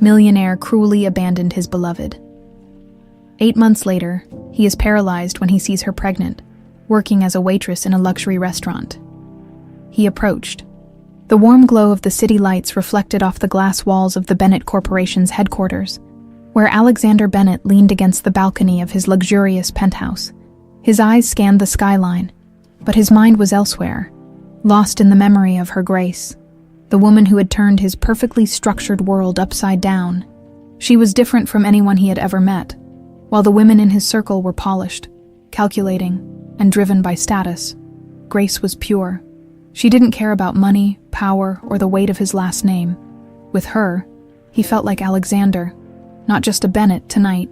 Millionaire cruelly abandoned his beloved. 8 months later, he is paralyzed when he sees her pregnant, working as a waitress in a luxury restaurant. He approached. The warm glow of the city lights reflected off the glass walls of the Bennett Corporation's headquarters, where Alexander Bennett leaned against the balcony of his luxurious penthouse. His eyes scanned the skyline, but his mind was elsewhere, lost in the memory of her Grace, the woman who had turned his perfectly structured world upside down. She was different from anyone he had ever met. While the women in his circle were polished, calculating, and driven by status, Grace was pure. She didn't care about money, power, or the weight of his last name. With her, he felt like Alexander, not just a Bennett tonight,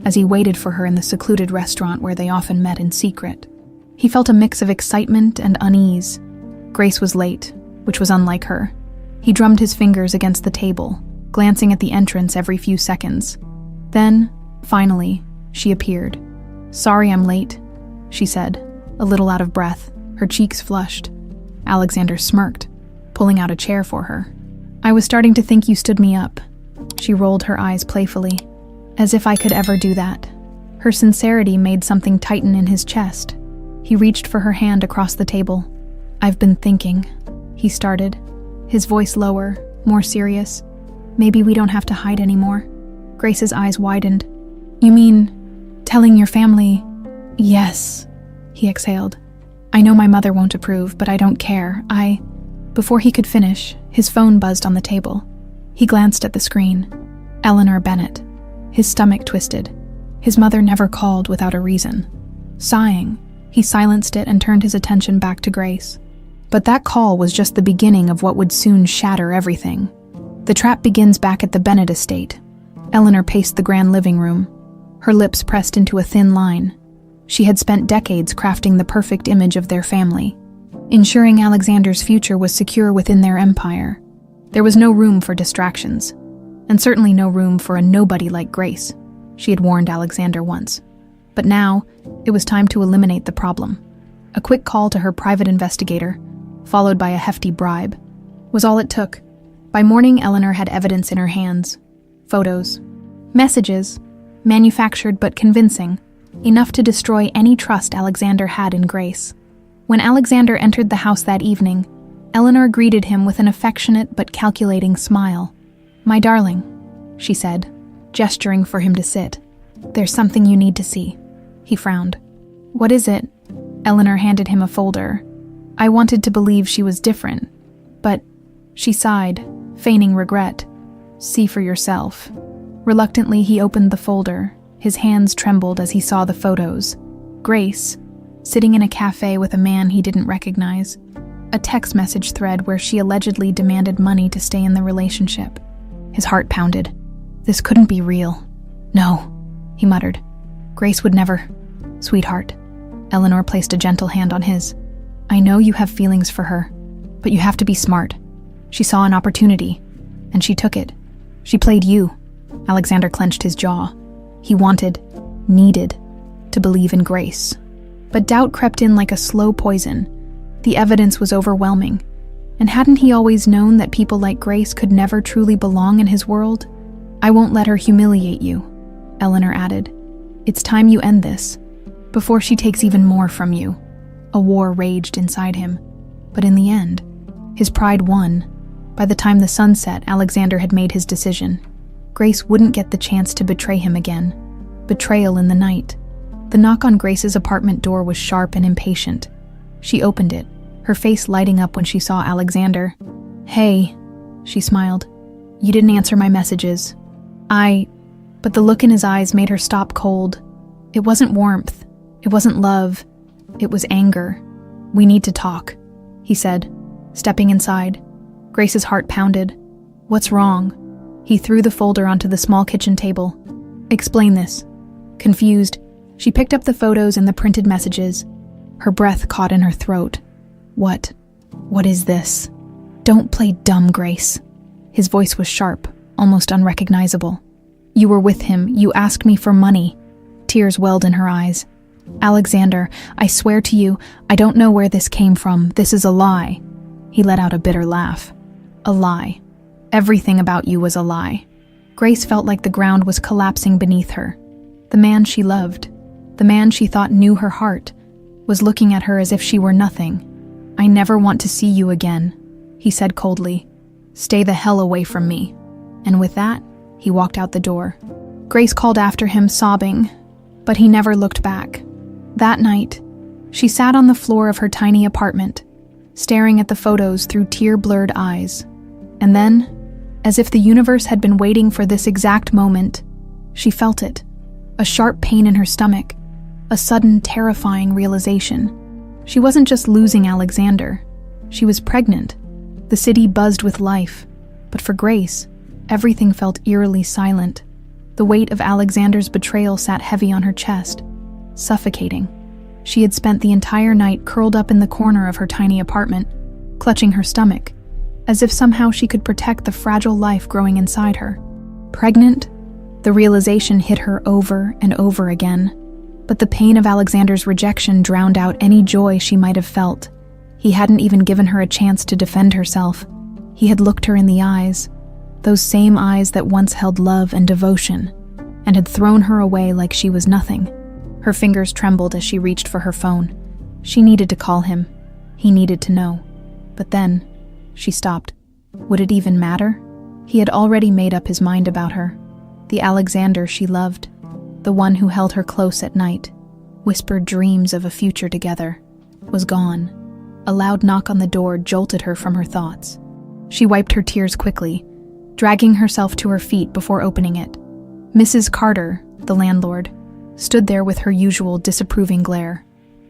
as he waited for her in the secluded restaurant where they often met in secret. He felt a mix of excitement and unease. Grace was late, which was unlike her. He drummed his fingers against the table, glancing at the entrance every few seconds. Then, finally, she appeared. "Sorry I'm late," she said, a little out of breath, her cheeks flushed. Alexander smirked, pulling out a chair for her. "I was starting to think you stood me up." She rolled her eyes playfully. As if I could ever do that. Her sincerity made something tighten in his chest. He reached for her hand across the table. "I've been thinking," he started, his voice lower, more serious. "Maybe we don't have to hide anymore." Grace's eyes widened. "You mean, telling your family?" "Yes," he exhaled. "I know my mother won't approve, but I don't care. Before he could finish, his phone buzzed on the table. He glanced at the screen. Eleanor Bennett. His stomach twisted. His mother never called without a reason. Sighing, he silenced it and turned his attention back to Grace. But that call was just the beginning of what would soon shatter everything. The trap begins back at the Bennett estate. Eleanor paced the grand living room, her lips pressed into a thin line. She had spent decades crafting the perfect image of their family, ensuring Alexander's future was secure within their empire. There was no room for distractions, and certainly no room for a nobody like Grace, she had warned Alexander once. But now, it was time to eliminate the problem. A quick call to her private investigator, followed by a hefty bribe, was all it took. By morning, Eleanor had evidence in her hands. Photos. Messages. Manufactured but convincing. Enough to destroy any trust Alexander had in Grace. When Alexander entered the house that evening, Eleanor greeted him with an affectionate but calculating smile. "My darling," she said, gesturing for him to sit. "There's something you need to see." He frowned. "What is it?" Eleanor handed him a folder. I wanted to believe she was different, but she sighed, feigning regret. "See for yourself." Reluctantly, he opened the folder. His hands trembled as he saw the photos. Grace, sitting in a cafe with a man he didn't recognize. A text message thread where she allegedly demanded money to stay in the relationship. His heart pounded. This couldn't be real. "No," he muttered. "Grace would never." "Sweetheart." Eleanor placed a gentle hand on his. "I know you have feelings for her, but you have to be smart. She saw an opportunity, and she took it. She played you." Alexander clenched his jaw. He wanted, needed, to believe in Grace. But doubt crept in like a slow poison. The evidence was overwhelming. And hadn't he always known that people like Grace could never truly belong in his world? "I won't let her humiliate you," Eleanor added. "It's time you end this, before she takes even more from you." A war raged inside him. But in the end, his pride won. By the time the sun set, Alexander had made his decision. Grace wouldn't get the chance to betray him again. Betrayal in the night. The knock on Grace's apartment door was sharp and impatient. She opened it, her face lighting up when she saw Alexander. "Hey," she smiled. "You didn't answer my messages." But the look in his eyes made her stop cold. It wasn't warmth. It wasn't love. It was anger. "We need to talk," he said, stepping inside. Grace's heart pounded. "What's wrong?" He threw the folder onto the small kitchen table. "Explain this." Confused, she picked up the photos and the printed messages. Her breath caught in her throat. What is this?" "Don't play dumb, Grace." His voice was sharp, almost unrecognizable. "You were with him. You asked me for money." Tears welled in her eyes. "Alexander, I swear to you, I don't know where this came from. This is a lie." He let out a bitter laugh. "A lie. Everything about you was a lie." Grace felt like the ground was collapsing beneath her. The man she loved, the man she thought knew her heart, was looking at her as if she were nothing. "I never want to see you again," he said coldly. "Stay the hell away from me." And with that, he walked out the door. Grace called after him, sobbing, but he never looked back. That night, she sat on the floor of her tiny apartment, staring at the photos through tear-blurred eyes. And then, as if the universe had been waiting for this exact moment, she felt it. A sharp pain in her stomach, a sudden, terrifying realization. She wasn't just losing Alexander. She was pregnant. The city buzzed with life. But for Grace, everything felt eerily silent. The weight of Alexander's betrayal sat heavy on her chest, suffocating. She had spent the entire night curled up in the corner of her tiny apartment, clutching her stomach, as if somehow she could protect the fragile life growing inside her. Pregnant? The realization hit her over and over again. But the pain of Alexander's rejection drowned out any joy she might have felt. He hadn't even given her a chance to defend herself. He had looked her in the eyes, those same eyes that once held love and devotion, and had thrown her away like she was nothing. Her fingers trembled as she reached for her phone. She needed to call him. He needed to know. But then, she stopped. Would it even matter? He had already made up his mind about her. The Alexander she loved, the one who held her close at night, whispered dreams of a future together, was gone. A loud knock on the door jolted her from her thoughts. She wiped her tears quickly, dragging herself to her feet before opening it. Mrs. Carter, the landlord, stood there with her usual disapproving glare.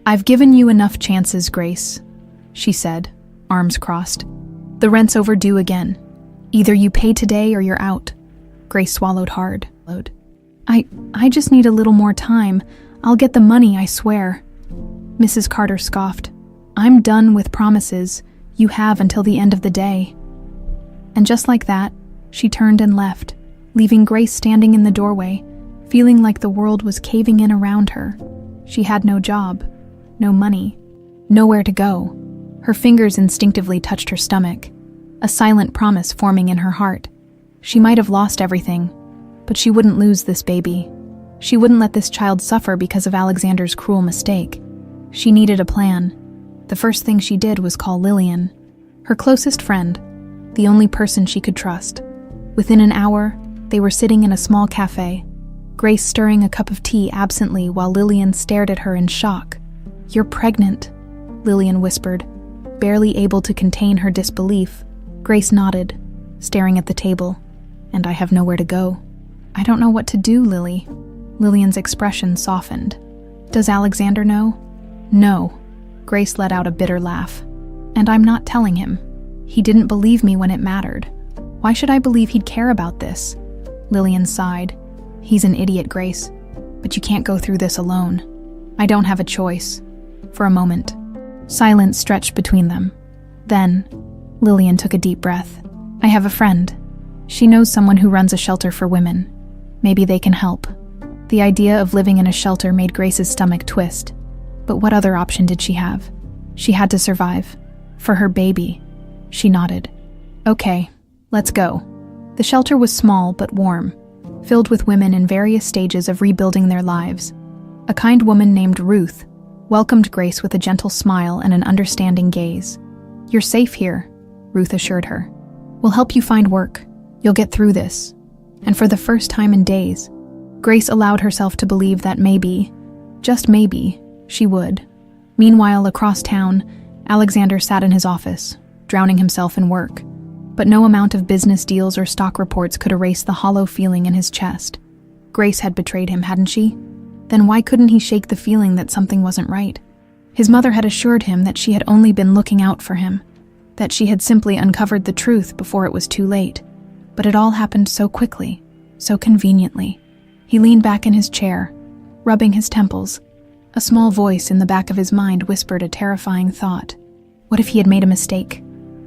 "I've given you enough chances, Grace," she said, arms crossed. "The rent's overdue again. Either you pay today or you're out." Grace swallowed hard. I just need a little more time. I'll get the money, I swear." Mrs. Carter scoffed. "I'm done with promises. You have until the end of the day." And just like that, she turned and left, leaving Grace standing in the doorway, feeling like the world was caving in around her. She had no job, no money, nowhere to go. Her fingers instinctively touched her stomach, a silent promise forming in her heart. She might have lost everything, but she wouldn't lose this baby. She wouldn't let this child suffer because of Alexander's cruel mistake. She needed a plan. The first thing she did was call Lillian, her closest friend, the only person she could trust. Within an hour, they were sitting in a small cafe, Grace stirring a cup of tea absently while Lillian stared at her in shock. "You're pregnant," Lillian whispered, barely able to contain her disbelief. Grace nodded, staring at the table. "And I have nowhere to go." "I don't know what to do, Lily." Lillian's expression softened. "Does Alexander know?" "No." Grace let out a bitter laugh. "And I'm not telling him. He didn't believe me when it mattered. Why should I believe he'd care about this?" Lillian sighed. "He's an idiot, Grace. But you can't go through this alone. I don't have a choice." For a moment, silence stretched between them. Then, Lillian took a deep breath. "I have a friend. She knows someone who runs a shelter for women. Maybe they can help." The idea of living in a shelter made Grace's stomach twist. But what other option did she have? She had to survive. For her baby. She nodded. "Okay, let's go." The shelter was small but warm, filled with women in various stages of rebuilding their lives. A kind woman named Ruth welcomed Grace with a gentle smile and an understanding gaze. "You're safe here," Ruth assured her. "We'll help you find work. You'll get through this." And for the first time in days, Grace allowed herself to believe that maybe, just maybe, she would. Meanwhile, across town, Alexander sat in his office, drowning himself in work. But no amount of business deals or stock reports could erase the hollow feeling in his chest. Grace had betrayed him, hadn't she? Then why couldn't he shake the feeling that something wasn't right? His mother had assured him that she had only been looking out for him, that she had simply uncovered the truth before it was too late. But it all happened so quickly, so conveniently. He leaned back in his chair, rubbing his temples. A small voice in the back of his mind whispered a terrifying thought. What if he had made a mistake?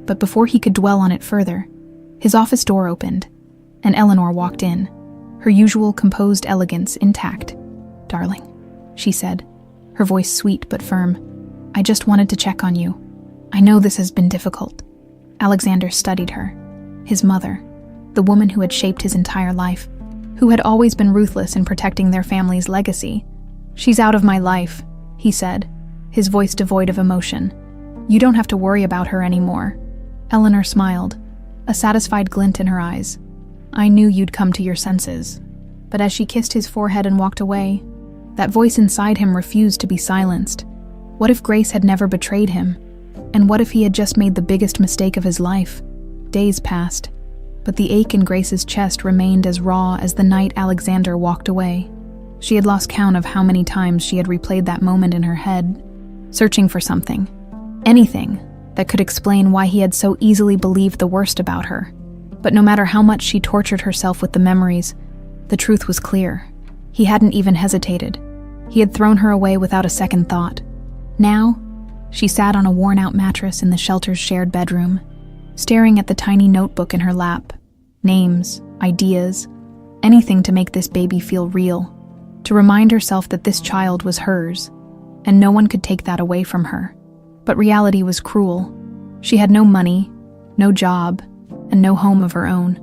But before he could dwell on it further, his office door opened, and Eleanor walked in, her usual composed elegance intact. "Darling," she said, her voice sweet but firm, "I just wanted to check on you. I know this has been difficult." Alexander studied her. His mother. the woman who had shaped his entire life, who had always been ruthless in protecting their family's legacy. "She's out of my life," he said, his voice devoid of emotion. "You don't have to worry about her anymore." Eleanor smiled, a satisfied glint in her eyes. "I knew you'd come to your senses." But as she kissed his forehead and walked away, that voice inside him refused to be silenced. What if Grace had never betrayed him? And what if he had just made the biggest mistake of his life? Days passed, but the ache in Grace's chest remained as raw as the night Alexander walked away. She had lost count of how many times she had replayed that moment in her head, searching for something, anything, that could explain why he had so easily believed the worst about her. But no matter how much she tortured herself with the memories, the truth was clear. He hadn't even hesitated. He had thrown her away without a second thought. Now, she sat on a worn-out mattress in the shelter's shared bedroom, staring at the tiny notebook in her lap. Names, ideas, anything to make this baby feel real, to remind herself that this child was hers, and no one could take that away from her. But reality was cruel. She had no money, no job, and no home of her own.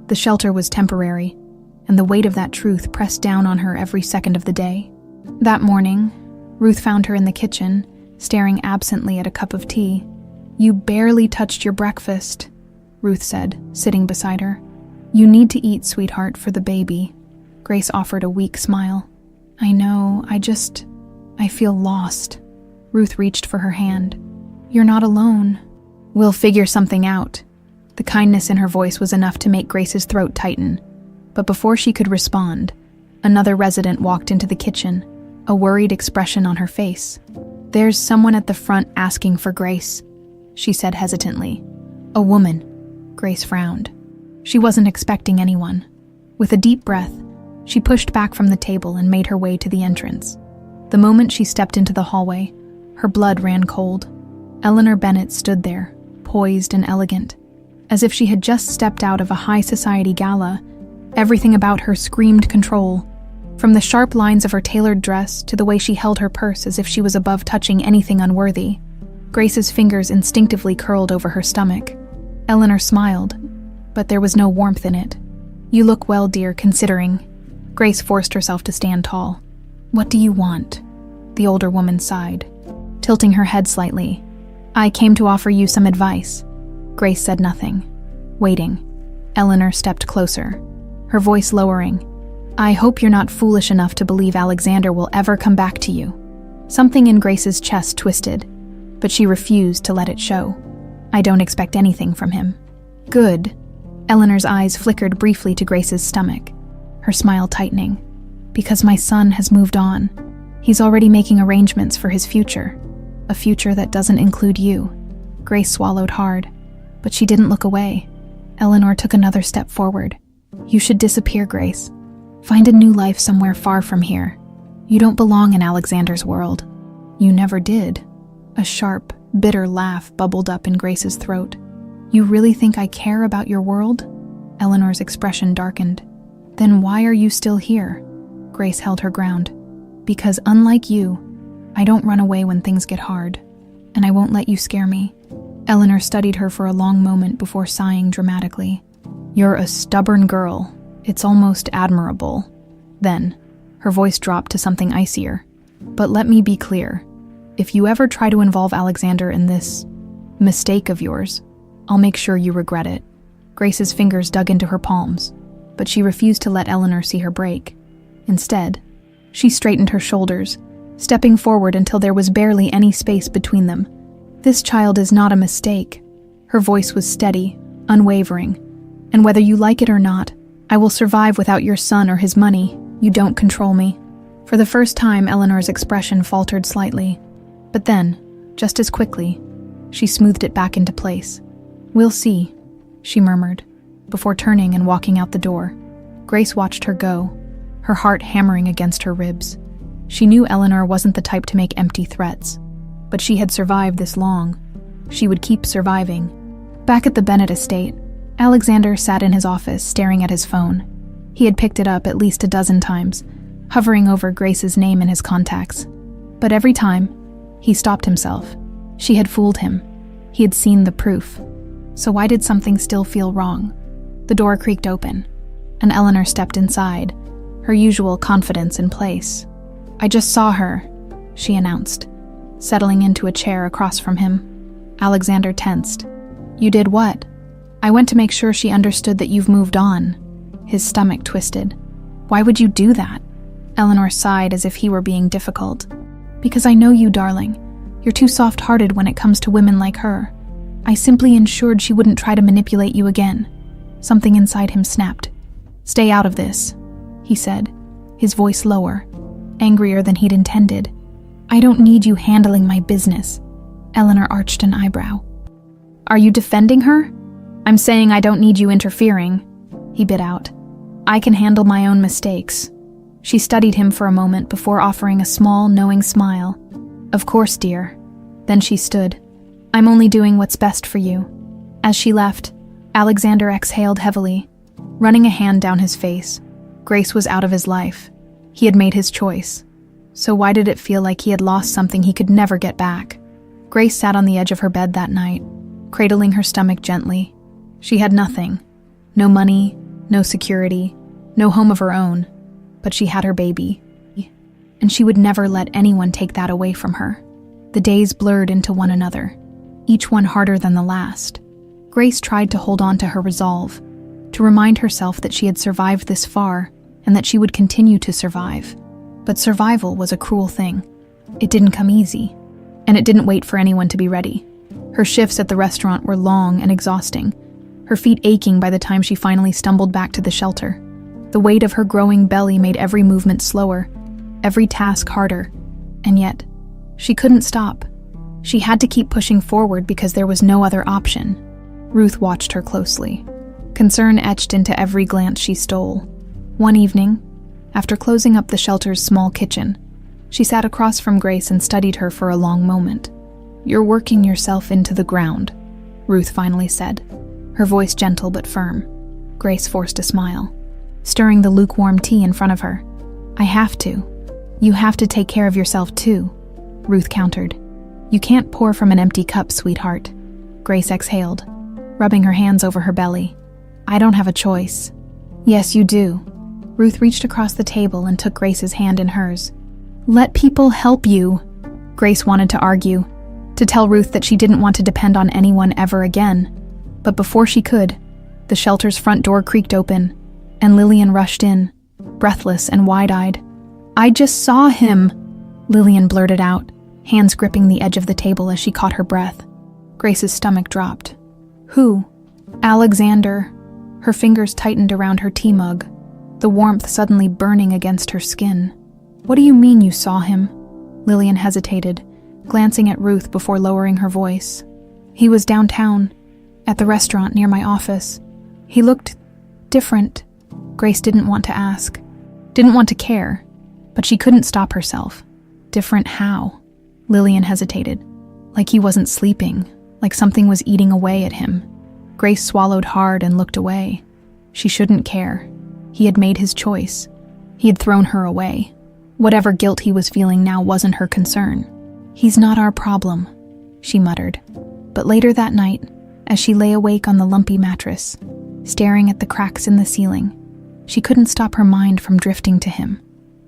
The shelter was temporary, and the weight of that truth pressed down on her every second of the day. That morning, Ruth found her in the kitchen, staring absently at a cup of tea. "You barely touched your breakfast," Ruth said, sitting beside her. "You need to eat, sweetheart, for the baby." Grace offered a weak smile. "I know, I feel lost." Ruth reached for her hand. "You're not alone. We'll figure something out." The kindness in her voice was enough to make Grace's throat tighten. But before she could respond, another resident walked into the kitchen, a worried expression on her face. "There's someone at the front asking for Grace," she said hesitantly. "A woman." Grace frowned. She wasn't expecting anyone. With a deep breath, she pushed back from the table and made her way to the entrance. The moment she stepped into the hallway, her blood ran cold. Eleanor Bennett stood there, poised and elegant, as if she had just stepped out of a high society gala. Everything about her screamed control, from the sharp lines of her tailored dress to the way she held her purse as if she was above touching anything unworthy. Grace's fingers instinctively curled over her stomach. Eleanor smiled, but there was no warmth in it. "You look well, dear, considering." Grace forced herself to stand tall. "What do you want?" The older woman sighed, tilting her head slightly. "I came to offer you some advice." Grace said nothing, waiting. Eleanor stepped closer, her voice lowering. "I hope you're not foolish enough to believe Alexander will ever come back to you." Something in Grace's chest twisted, but she refused to let it show. "I don't expect anything from him." "Good." Eleanor's eyes flickered briefly to Grace's stomach, her smile tightening. "Because my son has moved on. He's already making arrangements for his future, a future that doesn't include you." Grace swallowed hard, but she didn't look away. Eleanor took another step forward. "You should disappear, Grace. Find a new life somewhere far from here. You don't belong in Alexander's world." "You never did." A sharp, bitter laugh bubbled up in Grace's throat. "You really think I care about your world?" Eleanor's expression darkened. "Then why are you still here?" Grace held her ground. "Because unlike you, I don't run away when things get hard, and I won't let you scare me." Eleanor studied her for a long moment before sighing dramatically. "You're a stubborn girl. It's almost admirable." Then, her voice dropped to something icier. "But let me be clear. If you ever try to involve Alexander in this mistake of yours, I'll make sure you regret it." Grace's fingers dug into her palms, but she refused to let Eleanor see her break. Instead, she straightened her shoulders, stepping forward until there was barely any space between them. "This child is not a mistake." Her voice was steady, unwavering. "And whether you like it or not, I will survive without your son or his money. You don't control me." For the first time, Eleanor's expression faltered slightly. But then, just as quickly, she smoothed it back into place. "We'll see," she murmured, before turning and walking out the door. Grace watched her go, her heart hammering against her ribs. She knew Eleanor wasn't the type to make empty threats, but she had survived this long. She would keep surviving. Back at the Bennett estate, Alexander sat in his office staring at his phone. He had picked it up at least a dozen times, hovering over Grace's name in his contacts. But every time, he stopped himself. She had fooled him. He had seen the proof. So why did something still feel wrong? The door creaked open, and Eleanor stepped inside, her usual confidence in place. "I just saw her," she announced, settling into a chair across from him. Alexander tensed. "You did what?" "I went to make sure she understood that you've moved on." His stomach twisted. "Why would you do that?" Eleanor sighed as if he were being difficult. "Because I know you, darling. You're too soft-hearted when it comes to women like her. I simply ensured she wouldn't try to manipulate you again." Something inside him snapped. "Stay out of this," he said, his voice lower, angrier than he'd intended. "I don't need you handling my business." Eleanor arched an eyebrow. "Are you defending her?" "I'm saying I don't need you interfering," he bit out. "I can handle my own mistakes." She studied him for a moment before offering a small, knowing smile. "Of course, dear." Then she stood. "I'm only doing what's best for you." As she left, Alexander exhaled heavily, running a hand down his face. Grace was out of his life. He had made his choice. So why did it feel like he had lost something he could never get back? Grace sat on the edge of her bed that night, cradling her stomach gently. She had nothing. No money, no security, no home of her own. But she had her baby. And she would never let anyone take that away from her. The days blurred into one another, each one harder than the last. Grace tried to hold on to her resolve, to remind herself that she had survived this far and that she would continue to survive. But survival was a cruel thing. It didn't come easy, and it didn't wait for anyone to be ready. Her shifts at the restaurant were long and exhausting, her feet aching by the time she finally stumbled back to the shelter. The weight of her growing belly made every movement slower, every task harder, and yet, she couldn't stop. She had to keep pushing forward because there was no other option. Ruth watched her closely, concern etched into every glance she stole. One evening, after closing up the shelter's small kitchen, she sat across from Grace and studied her for a long moment. "You're working yourself into the ground," Ruth finally said, her voice gentle but firm. Grace forced a smile, stirring the lukewarm tea in front of her. "I have to. You have to take care of yourself too," Ruth countered. "You can't pour from an empty cup, sweetheart." Grace exhaled, rubbing her hands over her belly. "I don't have a choice." "Yes, you do." Ruth reached across the table and took Grace's hand in hers. "Let people help you." Grace wanted to argue, to tell Ruth that she didn't want to depend on anyone ever again. But before she could, the shelter's front door creaked open, and Lillian rushed in, breathless and wide-eyed. "I just saw him," Lillian blurted out, hands gripping the edge of the table as she caught her breath. Grace's stomach dropped. "Who?" "Alexander." Her fingers tightened around her tea mug, the warmth suddenly burning against her skin. "What do you mean you saw him?" Lillian hesitated, glancing at Ruth before lowering her voice. "He was downtown, at the restaurant near my office. He looked different." Grace didn't want to ask, didn't want to care, but she couldn't stop herself. Different how? Lillian hesitated, like he wasn't sleeping, like something was eating away at him. Grace swallowed hard and looked away. She shouldn't care. He had made his choice. He had thrown her away. Whatever guilt he was feeling now wasn't her concern. "He's not our problem," she muttered. But later that night, as she lay awake on the lumpy mattress, staring at the cracks in the ceiling, she couldn't stop her mind from drifting to him,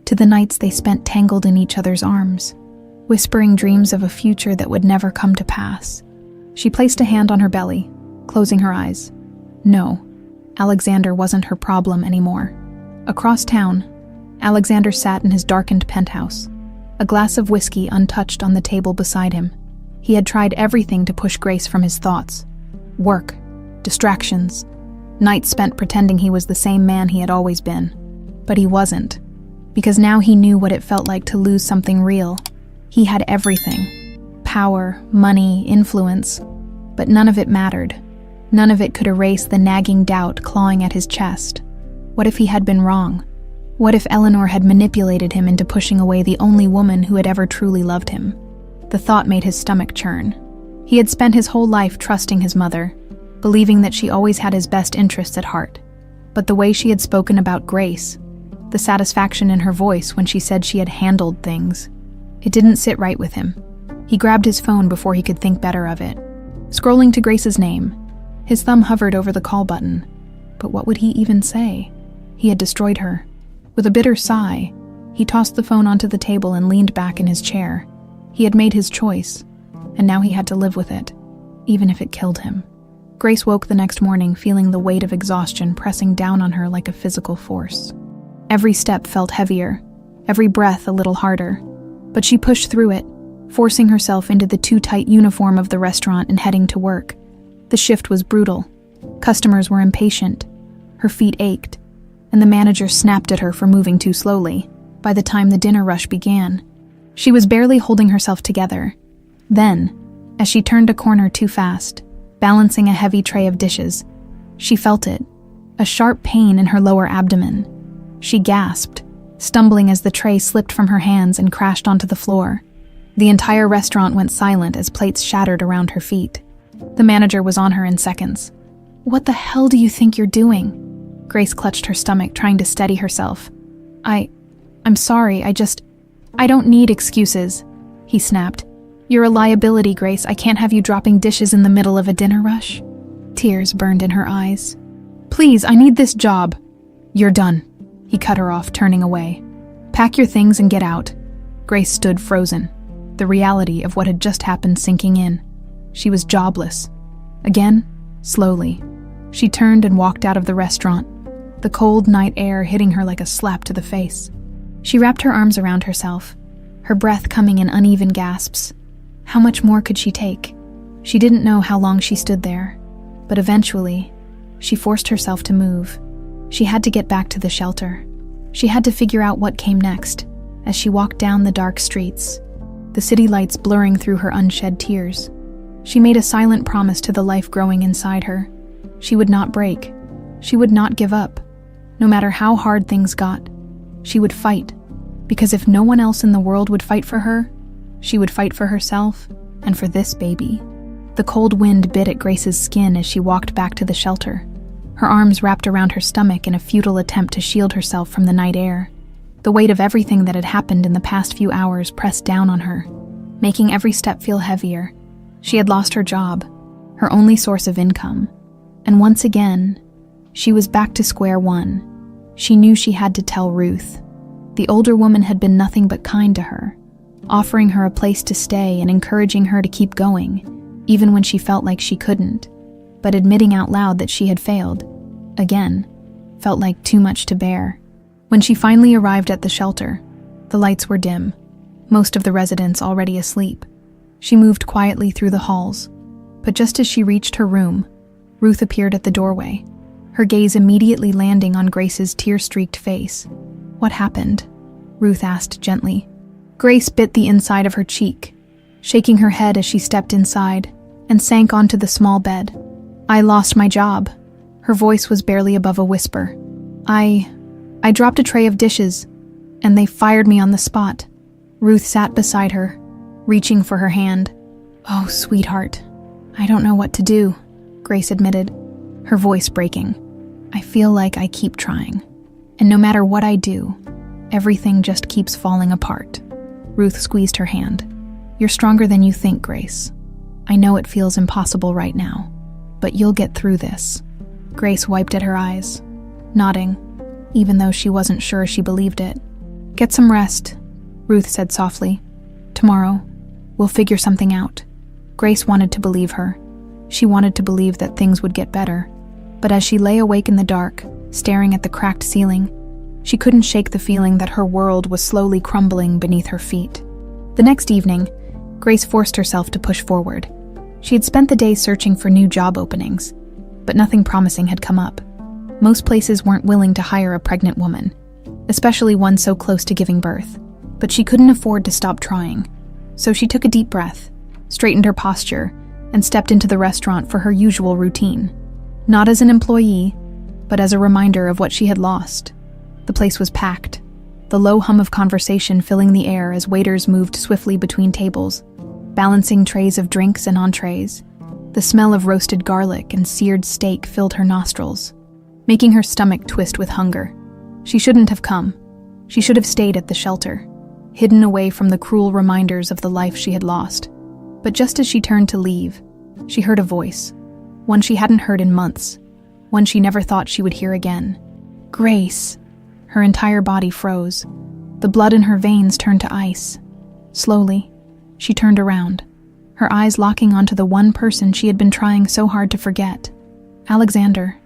to the nights they spent tangled in each other's arms, whispering dreams of a future that would never come to pass. She placed a hand on her belly, closing her eyes. No, Alexander wasn't her problem anymore. Across town, Alexander sat in his darkened penthouse, a glass of whiskey untouched on the table beside him. He had tried everything to push Grace from his thoughts. Work, distractions, nights spent pretending he was the same man he had always been. But he wasn't, because now he knew what it felt like to lose something real. He had everything: power, money, influence, but none of it mattered. None of it could erase the nagging doubt clawing at his chest. What if he had been wrong? What if Eleanor had manipulated him into pushing away the only woman who had ever truly loved him? The thought made his stomach churn. He had spent his whole life trusting his mother, believing that she always had his best interests at heart. But the way she had spoken about Grace, the satisfaction in her voice when she said she had handled things, it didn't sit right with him. He grabbed his phone before he could think better of it. Scrolling to Grace's name, his thumb hovered over the call button, But what would he even say? He had destroyed her. With a bitter sigh, he tossed the phone onto the table and leaned back in his chair. He had made his choice, and now he had to live with it, even if it killed him. Grace woke the next morning feeling the weight of exhaustion pressing down on her like a physical force. Every step felt heavier, every breath a little harder, but she pushed through it, forcing herself into the too tight uniform of the restaurant and heading to work. The shift was brutal. Customers were impatient. Her feet ached, and the manager snapped at her for moving too slowly. By the time the dinner rush began, she was barely holding herself together. Then, as she turned a corner too fast, balancing a heavy tray of dishes, she felt it, a sharp pain in her lower abdomen. She gasped, stumbling as the tray slipped from her hands and crashed onto the floor. The entire restaurant went silent as plates shattered around her feet. The manager was on her in seconds. "What the hell do you think you're doing?" Grace clutched her stomach, trying to steady herself. I'm sorry, I don't need excuses," he snapped. "You're a liability, Grace. I can't have you dropping dishes in the middle of a dinner rush." Tears burned in her eyes. "Please, I need this job." "You're done," he cut her off, turning away. "Pack your things and get out." Grace stood frozen, the reality of what had just happened sinking in. She was jobless. Again, slowly, she turned and walked out of the restaurant, the cold night air hitting her like a slap to the face. She wrapped her arms around herself, her breath coming in uneven gasps. How much more could she take? She didn't know how long she stood there, but eventually, she forced herself to move. She had to get back to the shelter. She had to figure out what came next as she walked down the dark streets, the city lights blurring through her unshed tears. She made a silent promise to the life growing inside her. She would not break. She would not give up. No matter how hard things got, she would fight, because if no one else in the world would fight for her, she would fight for herself and for this baby. The cold wind bit at Grace's skin as she walked back to the shelter, her arms wrapped around her stomach in a futile attempt to shield herself from the night air. The weight of everything that had happened in the past few hours pressed down on her, making every step feel heavier. She had lost her job, her only source of income, and once again, she was back to square one. She knew she had to tell Ruth. The older woman had been nothing but kind to her, offering her a place to stay and encouraging her to keep going, even when she felt like she couldn't. But admitting out loud that she had failed, again, felt like too much to bear. When she finally arrived at the shelter, the lights were dim, most of the residents already asleep. She moved quietly through the halls, but just as she reached her room, Ruth appeared at the doorway, her gaze immediately landing on Grace's tear-streaked face. "What happened?" Ruth asked gently. Grace bit the inside of her cheek, shaking her head as she stepped inside and sank onto the small bed. "I lost my job." Her voice was barely above a whisper. I dropped a tray of dishes, and they fired me on the spot." Ruth sat beside her, reaching for her hand. "Oh, sweetheart, I don't know what to do," Grace admitted, her voice breaking. "I feel like I keep trying, and no matter what I do, everything just keeps falling apart." Ruth squeezed her hand. "You're stronger than you think, Grace. I know it feels impossible right now, but you'll get through this." Grace wiped at her eyes, nodding, even though she wasn't sure she believed it. "Get some rest," Ruth said softly. "Tomorrow, we'll figure something out." Grace wanted to believe her. She wanted to believe that things would get better. But as she lay awake in the dark, staring at the cracked ceiling, she couldn't shake the feeling that her world was slowly crumbling beneath her feet. The next evening, Grace forced herself to push forward. She had spent the day searching for new job openings, but nothing promising had come up. Most places weren't willing to hire a pregnant woman, especially one so close to giving birth. But she couldn't afford to stop trying. So she took a deep breath, straightened her posture, and stepped into the restaurant for her usual routine. Not as an employee, but as a reminder of what she had lost. The place was packed, the low hum of conversation filling the air as waiters moved swiftly between tables, balancing trays of drinks and entrees. The smell of roasted garlic and seared steak filled her nostrils, making her stomach twist with hunger. She shouldn't have come. She should have stayed at the shelter, hidden away from the cruel reminders of the life she had lost. But just as she turned to leave, she heard a voice, one she hadn't heard in months. one she never thought she would hear again. "Grace!" Her entire body froze. The blood in her veins turned to ice. Slowly, she turned around, her eyes locking onto the one person she had been trying so hard to forget. Alexander.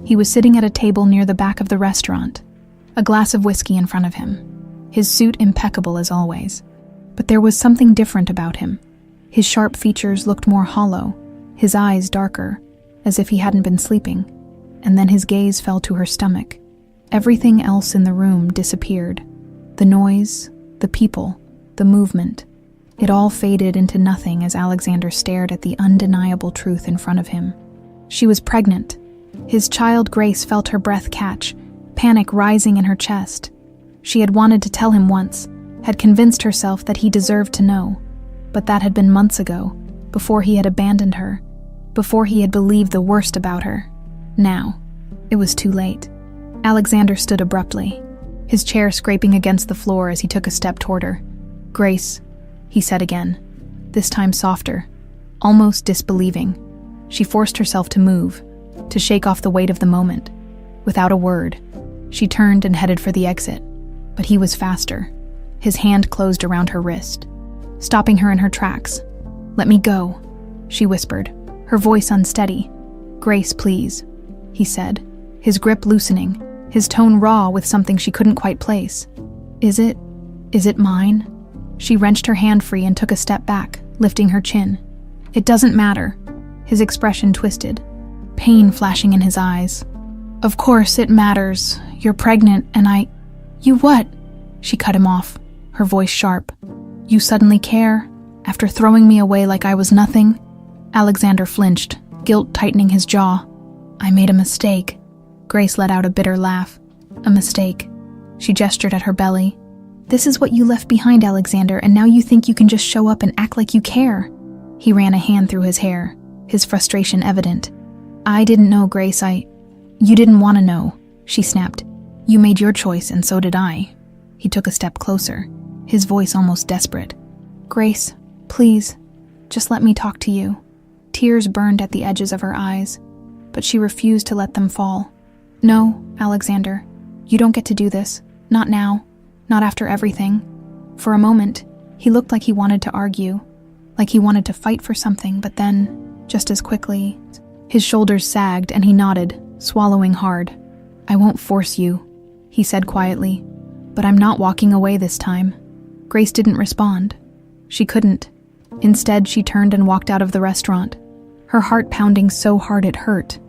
He was sitting at a table near the back of the restaurant, a glass of whiskey in front of him, his suit impeccable as always. But there was something different about him. His sharp features looked more hollow, his eyes darker, as if he hadn't been sleeping, and then his gaze fell to her stomach. Everything else in the room disappeared. The noise, the people, the movement. It all faded into nothing as Alexander stared at the undeniable truth in front of him. She was pregnant. His child Grace felt her breath catch, panic rising in her chest. She had wanted to tell him once, had convinced herself that he deserved to know, but that had been months ago, before he had abandoned her, before he had believed the worst about her. Now, it was too late. Alexander stood abruptly, his chair scraping against the floor as he took a step toward her. "Grace," he said again, this time softer, almost disbelieving. She forced herself to move, to shake off the weight of the moment. Without a word, she turned and headed for the exit, but he was faster. His hand closed around her wrist, stopping her in her tracks. "Let me go," she whispered, her voice unsteady. "Grace, please," he said, his grip loosening, his tone raw with something she couldn't quite place. Is it mine?" She wrenched her hand free and took a step back, lifting her chin. "It doesn't matter." His expression twisted, pain flashing in his eyes. "Of course it matters. You're pregnant and You what?" She cut him off, her voice sharp. "You suddenly care? After throwing me away like I was nothing?" Alexander flinched, guilt tightening his jaw. "I made a mistake." Grace let out a bitter laugh. "A mistake." She gestured at her belly. "This is what you left behind, Alexander, and now you think you can just show up and act like you care." He ran a hand through his hair, his frustration evident. "I didn't know, Grace. You didn't want to know," she snapped. "You made your choice, and so did I." He took a step closer, his voice almost desperate. "Grace, please, just let me talk to you." Tears burned at the edges of her eyes, but she refused to let them fall. "No, Alexander, you don't get to do this. Not now. Not after everything." For a moment, he looked like he wanted to argue, like he wanted to fight for something, but then, just as quickly, his shoulders sagged and he nodded, swallowing hard. "I won't force you," he said quietly, "but I'm not walking away this time." Grace didn't respond. She couldn't. Instead, she turned and walked out of the restaurant, her heart pounding so hard it hurt.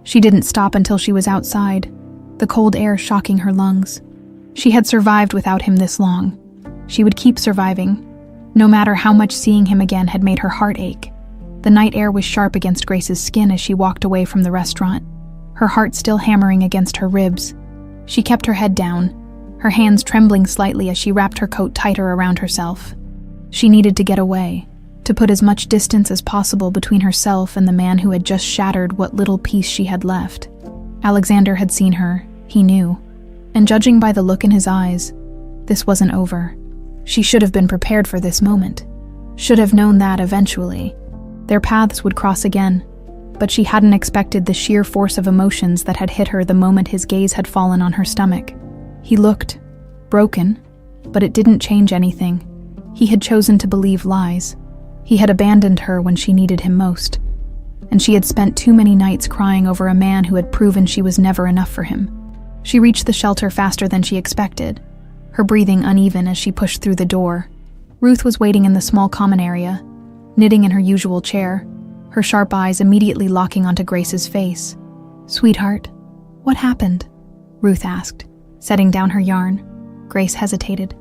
She didn't stop until she was outside, the cold air shocking her lungs. She had survived without him this long. She would keep surviving, no matter how much seeing him again had made her heart ache. The night air was sharp against Grace's skin as she walked away from the restaurant, her heart still hammering against her ribs. She kept her head down, her hands trembling slightly as she wrapped her coat tighter around herself. She needed to get away, to put as much distance as possible between herself and the man who had just shattered what little peace she had left. Alexander had seen her, he knew, and judging by the look in his eyes, this wasn't over. She should have been prepared for this moment, should have known that eventually their paths would cross again, but she hadn't expected the sheer force of emotions that had hit her the moment his gaze had fallen on her stomach. He looked broken, but it didn't change anything. He had chosen to believe lies. He had abandoned her when she needed him most, and she had spent too many nights crying over a man who had proven she was never enough for him. She reached the shelter faster than she expected, her breathing uneven as she pushed through the door. Ruth was waiting in the small common area, knitting in her usual chair, her sharp eyes immediately locking onto Grace's face. "Sweetheart, what happened?" Ruth asked, setting down her yarn. Grace hesitated,